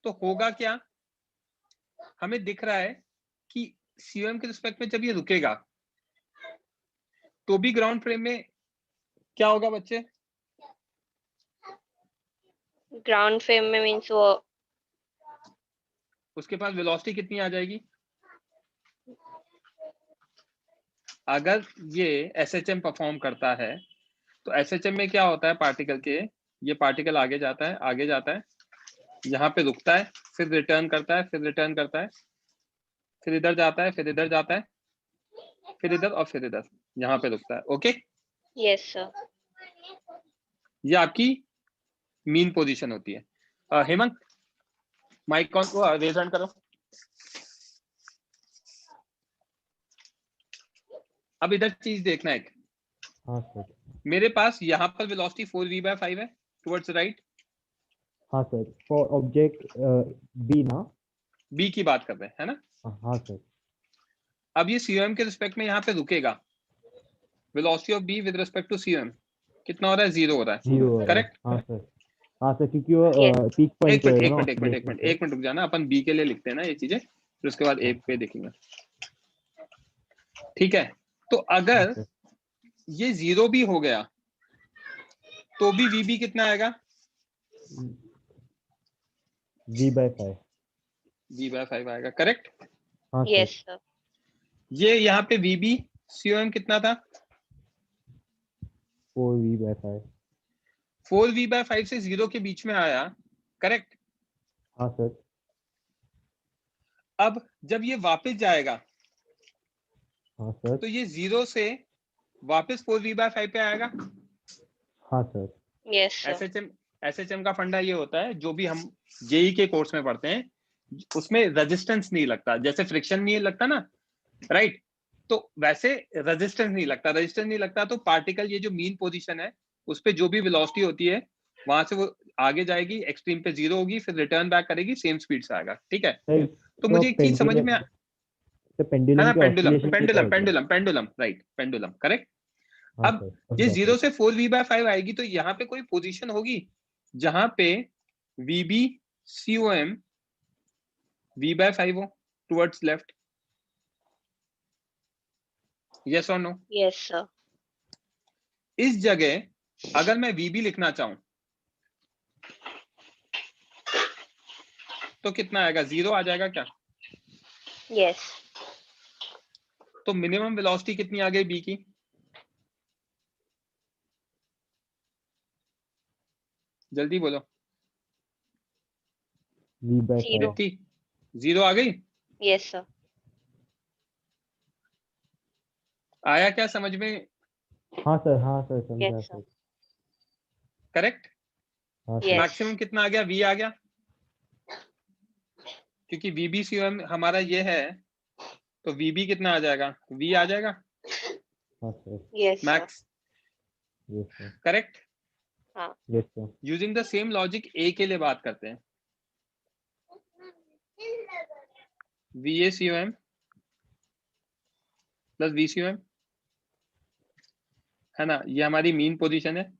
तो होगा क्या? हमें दिख रहा है कि सीओएम के रिस्पेक्ट में जब ये रुकेगा तो भी ग्राउंड फ्रेम में क्या होगा बच्चे? ग्राउंड फ्रेम में मींस वो उसके पास वेलोसिटी कितनी आ जाएगी? अगर ये एसएचएम परफॉर्म करता है तो एसएचएम में क्या होता है पार्टिकल के, ये पार्टिकल आगे जाता है, आगे जाता है, यहाँ पे रुकता है, फिर रिटर्न करता है, फिर रिटर्न करता है, फिर इधर जाता है, फिर इधर जाता है, फिर इधर और फिर इधर, यहाँ पे रुकता है। Okay yes sir. ये आपकी मीन पोजीशन होती है। हेमंत माइक कौन को रेज हैंड करो। अब इधर चीज देखना है, हाँ सर। मेरे पास यहाँ पर वेलोसिटी 4v/5 है टुवर्ड्स राइट। हाँ सर, फॉर ऑब्जेक्ट बी ना, बी की बात कर रहे हैं है ना? हाँ सर। अब ये सीओएम के रिस्पेक्ट में यहाँ पे रुकेगा, velocity of B with respect to COM कितना हो रहा है? 0 हो रहा है, 0 हो रहा है। करेक्ट? हाँ सर, हाँ सर, क्योंकि वो पीक पॉइंट पे है ना। एक मिनट रुक जाना, अपन बी के लिए लिखते हैं ना ये चीजें, फिर उसके बाद ए पे देखेंगे, ठीक है? तो अगर ये 0 भी हो गया तो भी वीबी कितना आएगा? v/5। v/5 आएगा करेक्ट? हाँ यस सर। ये यहाँ पे वीबी सीओएम कितना था? 4v/5। 4v/5 से 0 के बीच में आया करेक्ट? हाँ सर। अब जब ये वापस जाएगा हाँ सर। तो ये 0 से वापस 4v/5 पे आएगा। हाँ सर। Yes sir. एसएचएम का फंडा ये होता है, जो भी हम जेई के कोर्स में पढ़ते हैं, उसमें रेजिस्टेंस नहीं लगता, जैसे फ्रिक्शन नहीं लगता ना, राइट? तो वैसे रेजिस्टेंस नहीं लगता, रेजिस्टेंस नहीं लगता तो पार्टिकल ये जो मीन पोजीशन है उस पे जो भी वेलोसिटी होती है वहां से वो आगे जाएगी, एक्सट्रीम पे 0 होगी, फिर रिटर्न बैक करेगी, सेम स्पीड से आएगा, ठीक है? तो मुझे एक चीज समझ में है ना, पेंडुलम राइट, पेंडुलम करेक्ट। अब ये 0 से 4v/5 आएगी तो यहाँ पे कोई पोजीशन होगी जहां पे वीबी सीओएम v/5 हो टुवर्ड्स लेफ्ट, यस और नो? Yes sir. इस जगह अगर मैं वीबी लिखना चाहूं तो कितना आएगा? 0 आ जाएगा क्या? यस। तो मिनिमम वेलोसिटी कितनी आ गई बी की? जल्दी बोलो। v/5। 0 आ गई? Yes sir. आया क्या समझ में? हाँ सर, हाँ सर, समझा सर। करेक्ट? हाँ सर। मैक्सिमम कितना आ गया? वी आ गया, क्योंकि वीबी सीओएम हमारा ये है, तो वीबी कितना आ जाएगा? वी आ जाएगा। हाँ सर। Yes max, yes sir. Correct? हाँ। Yes sir. Using the same logic A के लिए बात करते हैं। V A COM plus V COM है ना, ये हमारी मीन पोजीशन है।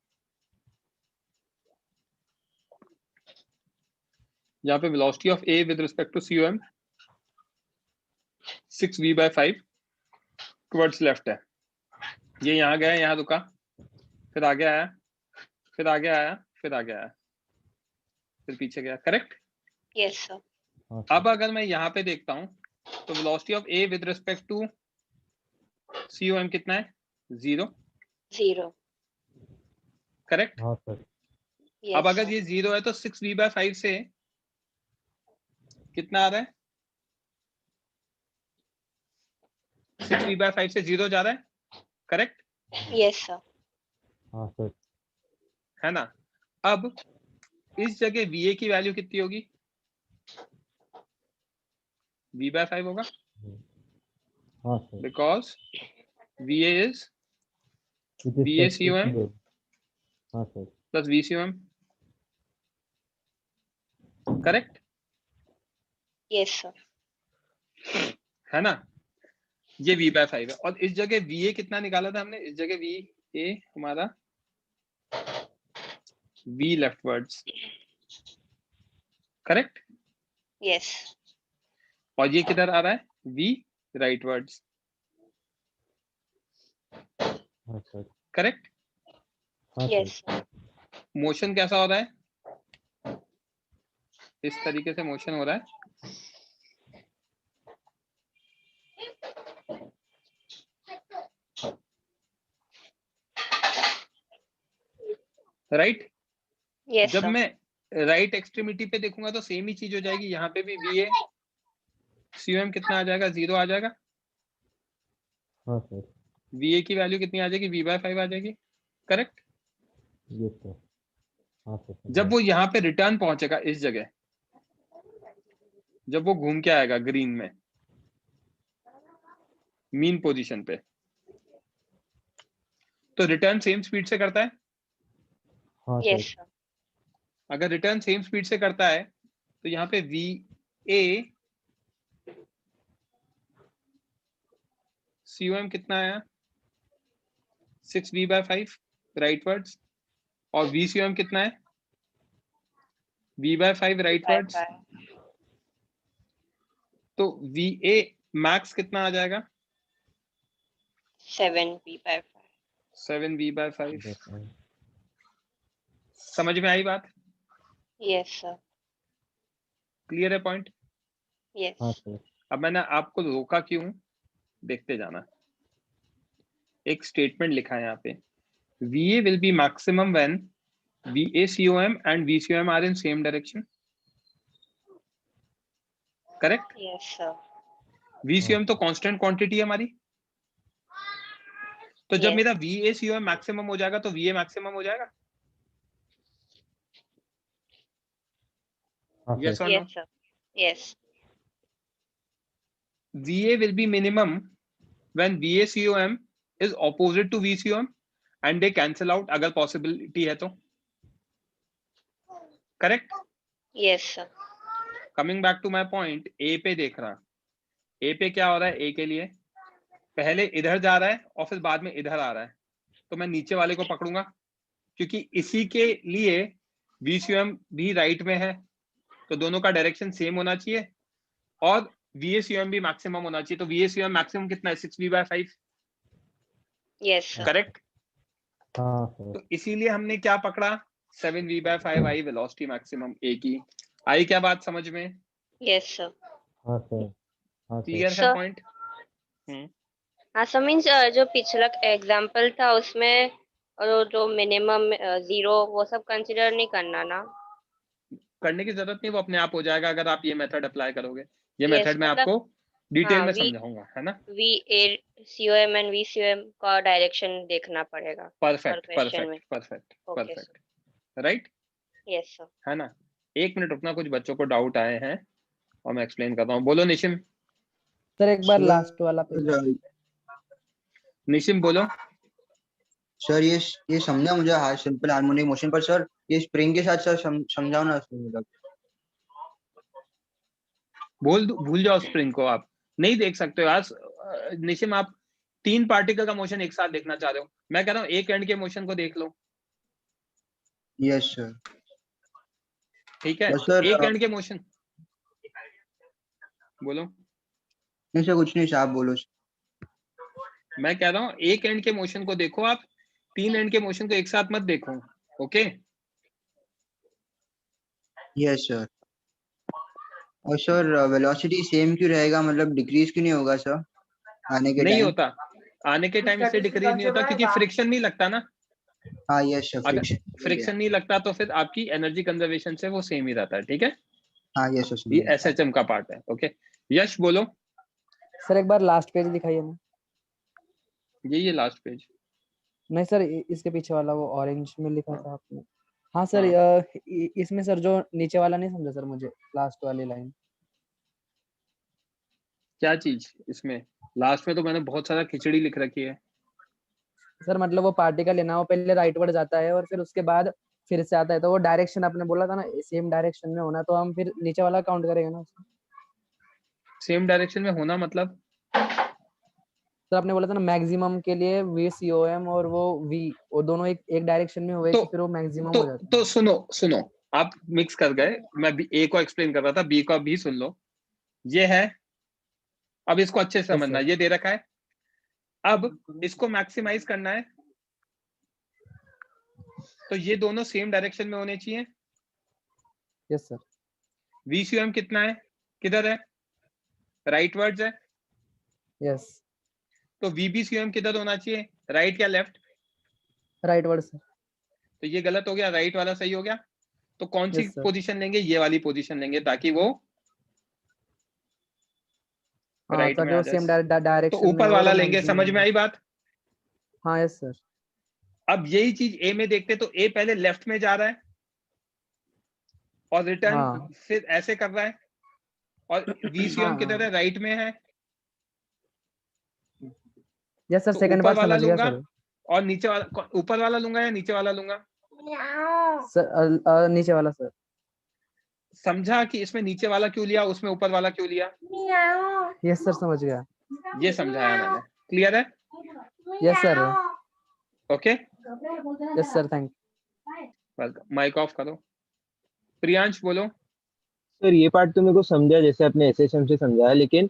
यहाँ पे velocity of A with respect to COM 6v/5 towards left है। ये यहाँ गया, यहाँ रुका, फिर आगे आया, फिर आगे आया, फिर आगे आया, फिर पीछे गया, करेक्ट? Yes sir. अब अगर मैं यहाँ पे देखता हूँ तो velocity of A with respect to COM कितना है? 0 करेक्ट। हाँ सर। अब अगर ये 0 है तो 6v/5 से कितना आ रहा है? 6v/5 से 0 जा रहा है, करेक्ट? Yes sir. हाँ सर। है ना। अब इस जगह VA की वैल्यू कितनी होगी? v/5 होगा। हाँ sir. Because VA is VA COM हाँ sir. Plus VCOM, correct? Yes sir. है ना। ये v/5 है और इस जगह VA कितना निकाला था हमने? इस जगह VA हमारा V लेफ्टवर्ड्स, करेक्ट? यस। और ये किधर आ रहा है? V राइटवर्ड्स, हाँ सर। करेक्ट? हाँ यस। मोशन कैसा हो रहा है? इस तरीके से मोशन हो रहा है। राइट। यस जब सर। मैं राइट एक्सट्रीमिटी पे देखूंगा तो सेम ही चीज हो जाएगी। यहाँ पे भी VA COM कितना आ जाएगा? 0 आ जाएगा। हाँ सर। VA की वैल्यू कितनी आ जाएगी? v/5 आ जाएगी, करेक्ट? Yes sir. हाँ सर। जब वो यहाँ पे रिटर्न पहुंचेगा इस जगह, जब वो घूम के आएगा ग्रीन में मीन पोजीशन पे, तो रिटर्न सेम स्पीड से करता है। हाँ यस सर। अगर रिटर्न सेम स्पीड से करता है तो यहाँ पे VA COM कितना आया? 6v/5 राइटवर्ड्स। और VCOM कितना है? v/5 राइटवर्ड्स। तो VA मैक्स कितना आ जाएगा? 7v/5। 7v/5। समझ में आई बात? Yes sir. क्लियर है पॉइंट? यस। हाँ सर। अब मैंने आपको रोका क्यों? देखते जाना। एक स्टेटमेंट लिखा है यहाँ पे, VA will be maximum when VA COM and VCOM are in same direction, correct? Yes sir. VCOM तो कांस्टेंट क्वांटिटी है हमारी। तो जब Yes. मेरा VA COM मैक्सिमम हो जाएगा तो VA मैक्सिमम हो जाएगा। Yes or no? Yes sir. Yes. VA will be minimum when VA COM is opposite to VCOM and they cancel out अगर possibility है तो, correct? Yes sir. Coming back to my point, A पे देख रहा, A पे क्या हो रहा है? A के लिए पहले इधर जा रहा है और फिर बाद में इधर आ रहा है, तो मैं नीचे वाले को पकड़ूंगा क्योंकि इसी के लिए VCOM भी राइट में है, तो दोनों का डायरेक्शन सेम होना चाहिए और VACOM भी मैक्सिमम होना चाहिए। तो VACOM मैक्सिमम कितना है? 6v/5। Yes sir. करेक्ट? हाँ तो इसीलिए हमने क्या पकड़ा? 7v/5 I velocity maximum A की। आई क्या बात समझ में? Yes sir. हाँ सर। हाँ क्लियर सर। है पॉइंट? हाँ सर, मीन्स जो पिछला एग्जाम्पल था उसमें जो मिनिमम 0 वो सब कंसिडर नहीं करना ना? करने की जरूरत नहीं, वो अपने आप हो जाएगा अगर आप ये मेथड अप्लाई करोगे। ये Yes, मेथड मैं मतलब- आपको डिटेल हाँ, में V- समझाऊंगा, है ना? VACOM एंड VCOM का डायरेक्शन देखना पड़ेगा। परफेक्ट per question में। Perfect Okay, perfect, right? Yes sir. है ना? एक मिनट रुकना, कुछ बच्चों को डाउट आए हैं और मैं एक्सप्लेन करता हूँ। बोलो निशिम। सर एक बार लास्ट वाला पेज। निशिम बोलो। सर ये समझा मुझे सिंपल हार्मोनिक मोशन, पर सर ये स्प्रिंग के साथ सर समझाओ ना मतलब। भूल जाओ स्प्रिंग को, आप नहीं देख सकते हो आज। निशिम आप 3 पार्टिकल का मोशन एक साथ देखना चाह रहे हो, मैं कह रहा हूँ एक एंड के मोशन को देख लो। Yes sir. ठीक है? सर, एक एंड के मोशन बोलो। नहीं सर कुछ नहीं, आप बोलो। मैं कह रहा हूँ एक एंड के मोशन को देखो आप, 3 एंड के मोशन को एक साथ मत देखो। ओके? Yes sir. और सर वेलोसिटी सेम क्यों रहेगा, मतलब डिक्रीज क्यों नहीं होगा सर आने के नहीं टाइम? होता, आने के टाइम इससे डिक्रीज नहीं होता क्योंकि फ्रिक्शन नहीं लगता ना। हाँ यस सर, अगर फ्रिक्शन। फ्रिक्शन नहीं लगता तो फिर आपकी एनर्जी कंजर्वेशन से वो सेम ही रहता है, ठीक है। हाँ यस सर, ये एसएचएम का पार्ट है। ओके यश बोलो। सर एक बार लास्ट पेज दिखाइए ना। ये लास्ट पेज नहीं सर, इसके पीछे वाला वो ऑरेंज में लिखा था आपने। हाँ सर, इसमें सर जो नीचे वाला नहीं समझा सर मुझे, लास्ट वाली लाइन। क्या चीज इसमें लास्ट में? तो मैंने बहुत सारा खिचड़ी लिख रखी है सर मतलब वो पार्टिकल है ना, वो पहले राइटवर्ड जाता है और फिर उसके बाद फिर से आता है, तो वो डायरेक्शन आपने बोला था ना सेम डायरेक्शन में होना, तो हम फिर नीचे वाला काउंट करेंगे ना उसमें। सेम डायरेक्शन में होना मतलब? सर आपने बोला था ना मैक्सिमम के लिए VCOM और वो V, वो दोनों एक डायरेक्शन में हुए तो, कि फिर वो मैक्सिमम तो, हो जाता है। तो सुनो आप मिक्स कर गए। मैं ए को एक्सप्लेन कर रहा था, बी को भी सुन लो। ये है, अब इसको अच्छे से समझना। ये दे रखा है, अब इसको मैक्सिमाइज करना है, तो ये दोनों सेम डायरेक्शन में होने चाहिए। Yes sir. VCOM कितना है, किधर है? राइटवर्ड्स है। यस। तो VBCOM किधर होना चाहिए, राइट या लेफ्ट? Rightward sir. तो ये गलत हो गया, राइट वाला सही हो गया। तो कौन सी Yes, sir. पोजीशन लेंगे? ये वाली पोजीशन लेंगे ताकि वो राइट में आ जाए। सेम डायरेक्शन तो ऊपर वाला लेंगे, समझ में आई बात? हाँ यस सर। अब यही चीज ए में देखते, तो ए पहले लेफ्ट में जा रहा है और रिटर्न फिर ऐसे कर रहा है, और VCOM किधर है, राइट में है। यस सर, तो सेकंड ऊपर बार वाला समझ गया लूंगा सर। और नीचे वाला, ऊपर वाला लूंगा या नीचे वाला लूंगा? सर नीचे वाला सर। समझा कि इसमें नीचे वाला क्यों लिया, उसमें ऊपर वाला क्यों लिया? यस सर समझ गया। ये समझाया मैंने, क्लियर है? Yes sir. Okay yes sir, thank welcome. Mic off करो। प्रियांश बोलो। सर ये पार्ट तो मेरे को समझा जैसे अपने एसएचएम से समझाया, लेकिन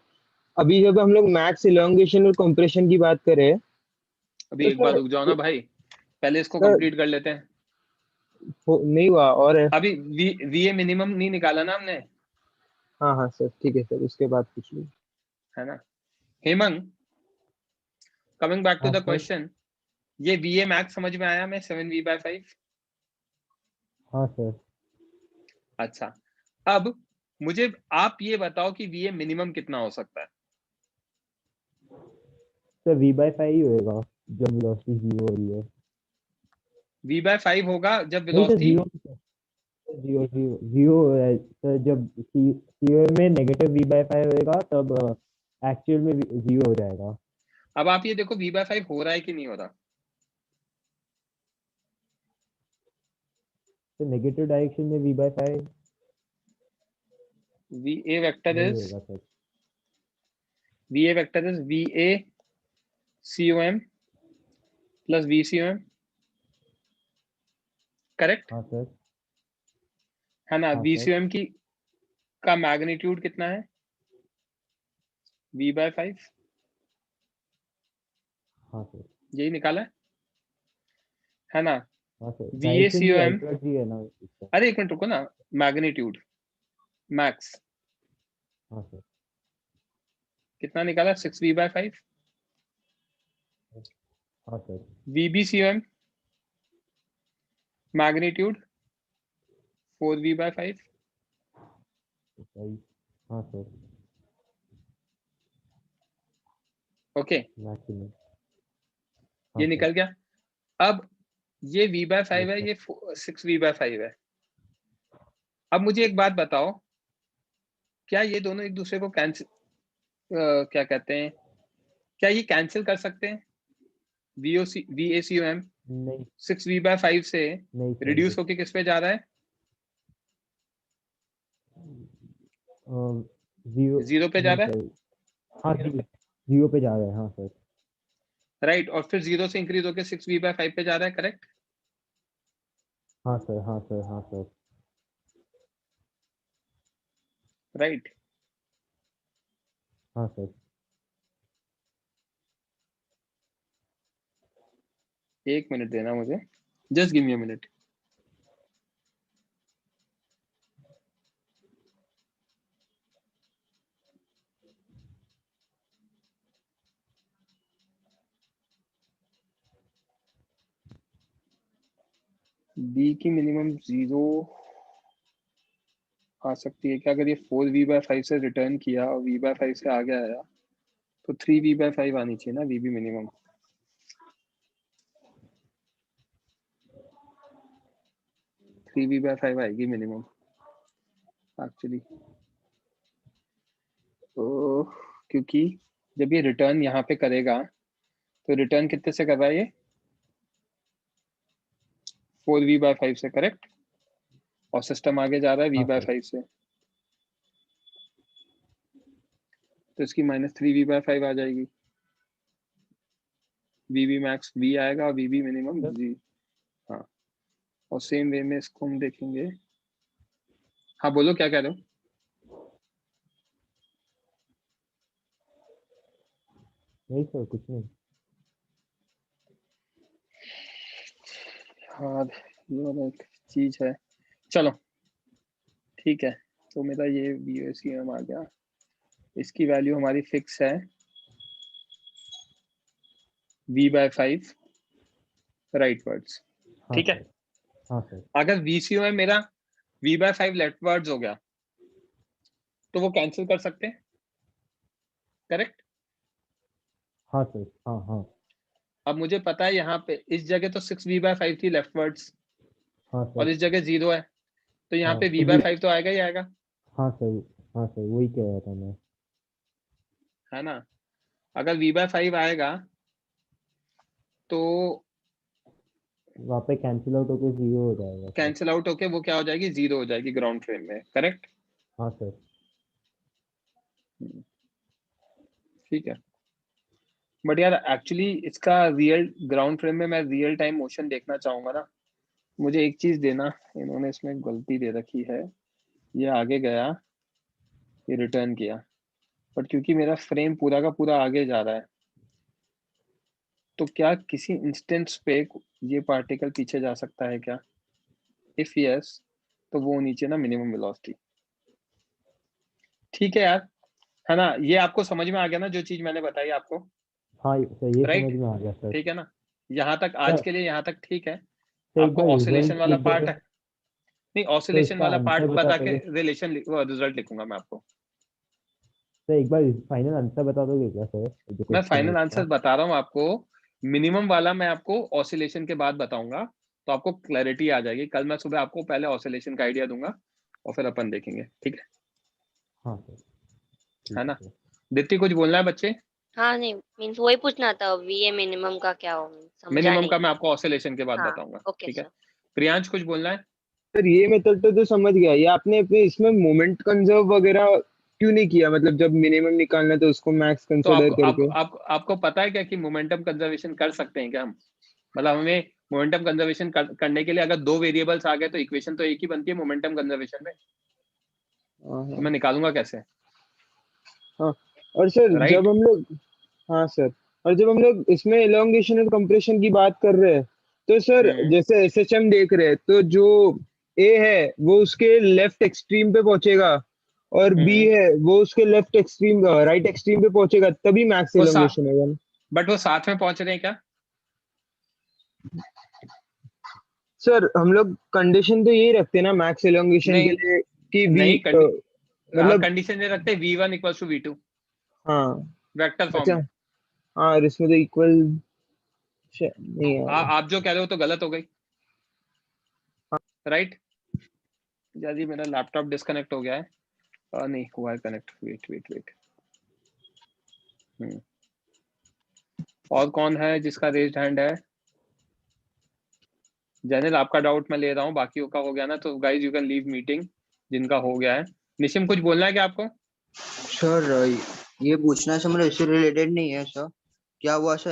अभी जब हम लोग मैक्स इलोंगेशन और कंप्रेशन की बात करें, अभी तो एक बार रुक जाओ ना भाई, पहले इसको सर, कंप्लीट कर लेते हैं। नहीं हुआ और है। अभी VA मिनिमम नहीं निकाला ना हमने। हाँ हाँ सर, ठीक है सर, उसके बाद पूछ लो, है ना। Hemang, coming back to the question, ये VA मैक्स समझ में आया? मैं 7V/5। हाँ सर। अच्छा, अब मुझे आप ये बताओ कि VA मिनिमम कितना हो सकता है? सर V/5 ही होएगा जब वेलोसिटी 0 हो रही है। V/5 होगा जब नहीं सर, वेलोसिटी 0 है सर। जब COM में नेगेटिव V/5 होएगा तब एक्चुअल में 0 हो जाएगा। अब आप ये देखो V/5 हो रहा है कि नहीं हो रहा। तो नेगेटिव डायरेक्शन में V/5 VA वेक्टर नहीं इज होगा sir. VA vector is VACOM plus VCOM, correct? हाँ सर। है ना। हाँ सर। VCOM की का मैग्नीट्यूड कितना है? V/5। हाँ सर। यही निकाला है ना। हाँ सर, डायरेक्शन भी VACOM, राइटवर्ड ही है ना इसका। अरे एक मिनट रुको ना, मैग्नीट्यूड मैक्स हाँ सर। कितना निकाला? 6V/5। हाँ सर। VBCOM magnitude 4V/5। हाँ सर। Okay, maximum. ये निकल गया। अब ये V/5 है, ये 6V/5 है। अब मुझे एक बात बताओ, क्या ये दोनों एक दूसरे को कैंसिल, क्या कहते हैं, क्या ये कैंसिल कर सकते हैं? VACOM नहीं 6V/5 से नहीं रिड्यूस होके किस पे जा रहा है? 0 पे जा रहा है। हाँ 0 पे जा रहा है। हाँ सर। राइट, और फिर 0 से इंक्रीज होके 6V/5 पे जा रहा है, करेक्ट? हाँ सर। हाँ सर। हाँ सर। राइट। हाँ सर। एक मिनट देना मुझे, just give me a minute. B की मिनिमम 0 आ सकती है क्या? अगर ये 4v/5 से रिटर्न किया और v/5 से आगे आया तो 3v/5 आनी चाहिए ना वीबी मिनिमम। थ्री v/5 आएगी मिनिमम एक्चुअली। तो क्योंकि जब ये रिटर्न यहाँ पे करेगा तो रिटर्न कितने से कर रहा है ये? 4v/5 से, करेक्ट? और सिस्टम आगे जा रहा है v/5 से, तो इसकी -3v/5 आ जाएगी। वीबी मैक्स v आएगा और वीबी मिनिमम g। हाँ, और सेम वे में इसको हम देखेंगे। हाँ बोलो, क्या कह रहे हो? नहीं सर, कुछ नहीं। हाँ, ये वाला एक चीज है। चलो ठीक है, तो मेरा ये VOCM आ गया। इसकी वैल्यू हमारी फिक्स है v/5 राइटवर्ड्स, ठीक है? हाँ सर। अगर VCOM मेरा v/5 लेफ्टवर्ड्स हो गया तो वो कैंसिल कर सकते हैं, करेक्ट? हाँ सर, हाँ हाँ। अब मुझे पता है यहाँ पे इस जगह तो 6v/5 थी लेफ्टवर्ड्स, हाँ सर। और इस जगह 0 है, तो यहाँ हाँ, पे तो v/5 तो आएगा ही आएगा, हाँ सर, हाँ सर, वही कह रहा था मैं। है ना? अगर v/5 आएगा तो वहाँ पे कैंसिल आउट होके 0 हो जाएगा। कैंसिल आउट होके वो क्या हो जाएगी? 0 हो जाएगी ग्राउंड फ्रेम में, करेक्ट? हाँ सर। ठीक है, बट यार एक्चुअली इसका रियल ग्राउंड फ्रेम में मैं रियल टाइम मोशन देखना चाहूंगा ना। मुझे एक चीज देना, इन्होंने इसमें गलती दे रखी है। ये आगे गया, ये रिटर्न किया, बट क्योंकि मेरा फ्रेम पूरा का पूरा आगे जा रहा है, तो क्या किसी इंस्टेंस पे ये पार्टिकल पीछे जा सकता है क्या? इफ यस, तो वो नीचे ना मिनिमम वेलोसिटी। ठीक है यार, है ना? ये आपको समझ में आ गया ना जो चीज मैंने बताई आपको? हाँ सर, ये राइट, समझ में आ गया सर। ठीक है ना? यहाँ तक आज के लिए यहाँ तक ठीक है। तो एक आपको बार ऑसिलेशन रिजल्ट वाला लिख पार्ट देते। है नहीं, तो ऑसिलेशन इसका वाला पार्ट आंसर बता बता के दोगे? रिजल्ट लिखूंगा मैं आपको। सर एक बार फाइनल आंसर बता दोगे क्या सर? जो मैं क्वेश्चन है फाइनल इसका। आंसर बता रहा हूँ आपको, मिनिमम वाला मैं आपको ऑसिलेशन के बाद बताऊंगा, तो आपको क्लैरिटी आ जाएगी। कल मैं सुबह आपको पहले ऑसिलेशन का आइडिया दूंगा और फिर अपन देखेंगे, ठीक है? हाँ सर, है ना? दीप्ति कुछ बोलना है बच्चे? हाँ नहीं, मीन्स वही पूछना था VA मिनिमम का क्या हो, समझा मिनिमम नहीं। का मैं आपको ऑसिलेशन के बाद हाँ, बताऊंगा, ओके ठीक है? सर। प्रियांश कुछ बोलना है? सर ये मेथड तो समझ गया, ये आपने अपने इसमें मोमेंट कंजर्व वगैरह क्यों नहीं किया? मतलब जब मिनिमम निकालना है तो उसको मैक्स तो कंसीडर करके। आपको पता है क्या कि मोमेंटम कंजर्वेशन कर सकते हैं क्या हम? मतलब हमें मोमेंटम कंजर्वेशन करने के लिए अगर दो वेरिएबल्स आ गए तो इक्वेशन तो एक ही बनती है मोमेंटम कंजर्वेशन में। तो मैं निकालूंगा कैसे? हाँ, और सर Right? जब हम लोग, हाँ सर, और जब हम लोग इसमें एलोंगेशन और कंप्रेशन की बात कर रहे हैं तो सर जैसे SHM देख रहे हैं तो जो A है वो उसके लेफ्ट एक्सट्रीम पे पहुंचेगा और B है वो उसके लेफ्ट एक्सट्रीम राइट एक्सट्रीम पे पहुंचेगा, तभी मैक्स एलोंगेशन होगा। बट वो साथ में पहुंच रहे हैं क्या? सर हम लोग कंडीशन तो यही रखते हैं ना मैक्स एलोंगेशन के लिए कि नहीं, मतलब कंडीशन ये रखते हैं V1 = V2 हाँ वेक्टर फॉर्म में। हाँ, और इसमें तो इक्वल नहीं है। आप जो कह रहे हो तो गलत हो गई, राइट? जी मेरा लैपटॉप डिस्कनेक्ट हो गया है। नहीं हुआ है कनेक्ट, वेट। और कौन है जिसका रेज्ड हैंड है? जैनिल आपका डाउट मैं ले रहा हूँ, बाकियों का हो गया ना, तो guys you can leave meeting जिनका हो गया है। निशिम कुछ बोलना है क्या आपको? सर ये पूछना है सर, मतलब इससे रिलेटेड नहीं है सर, क्या हुआ सर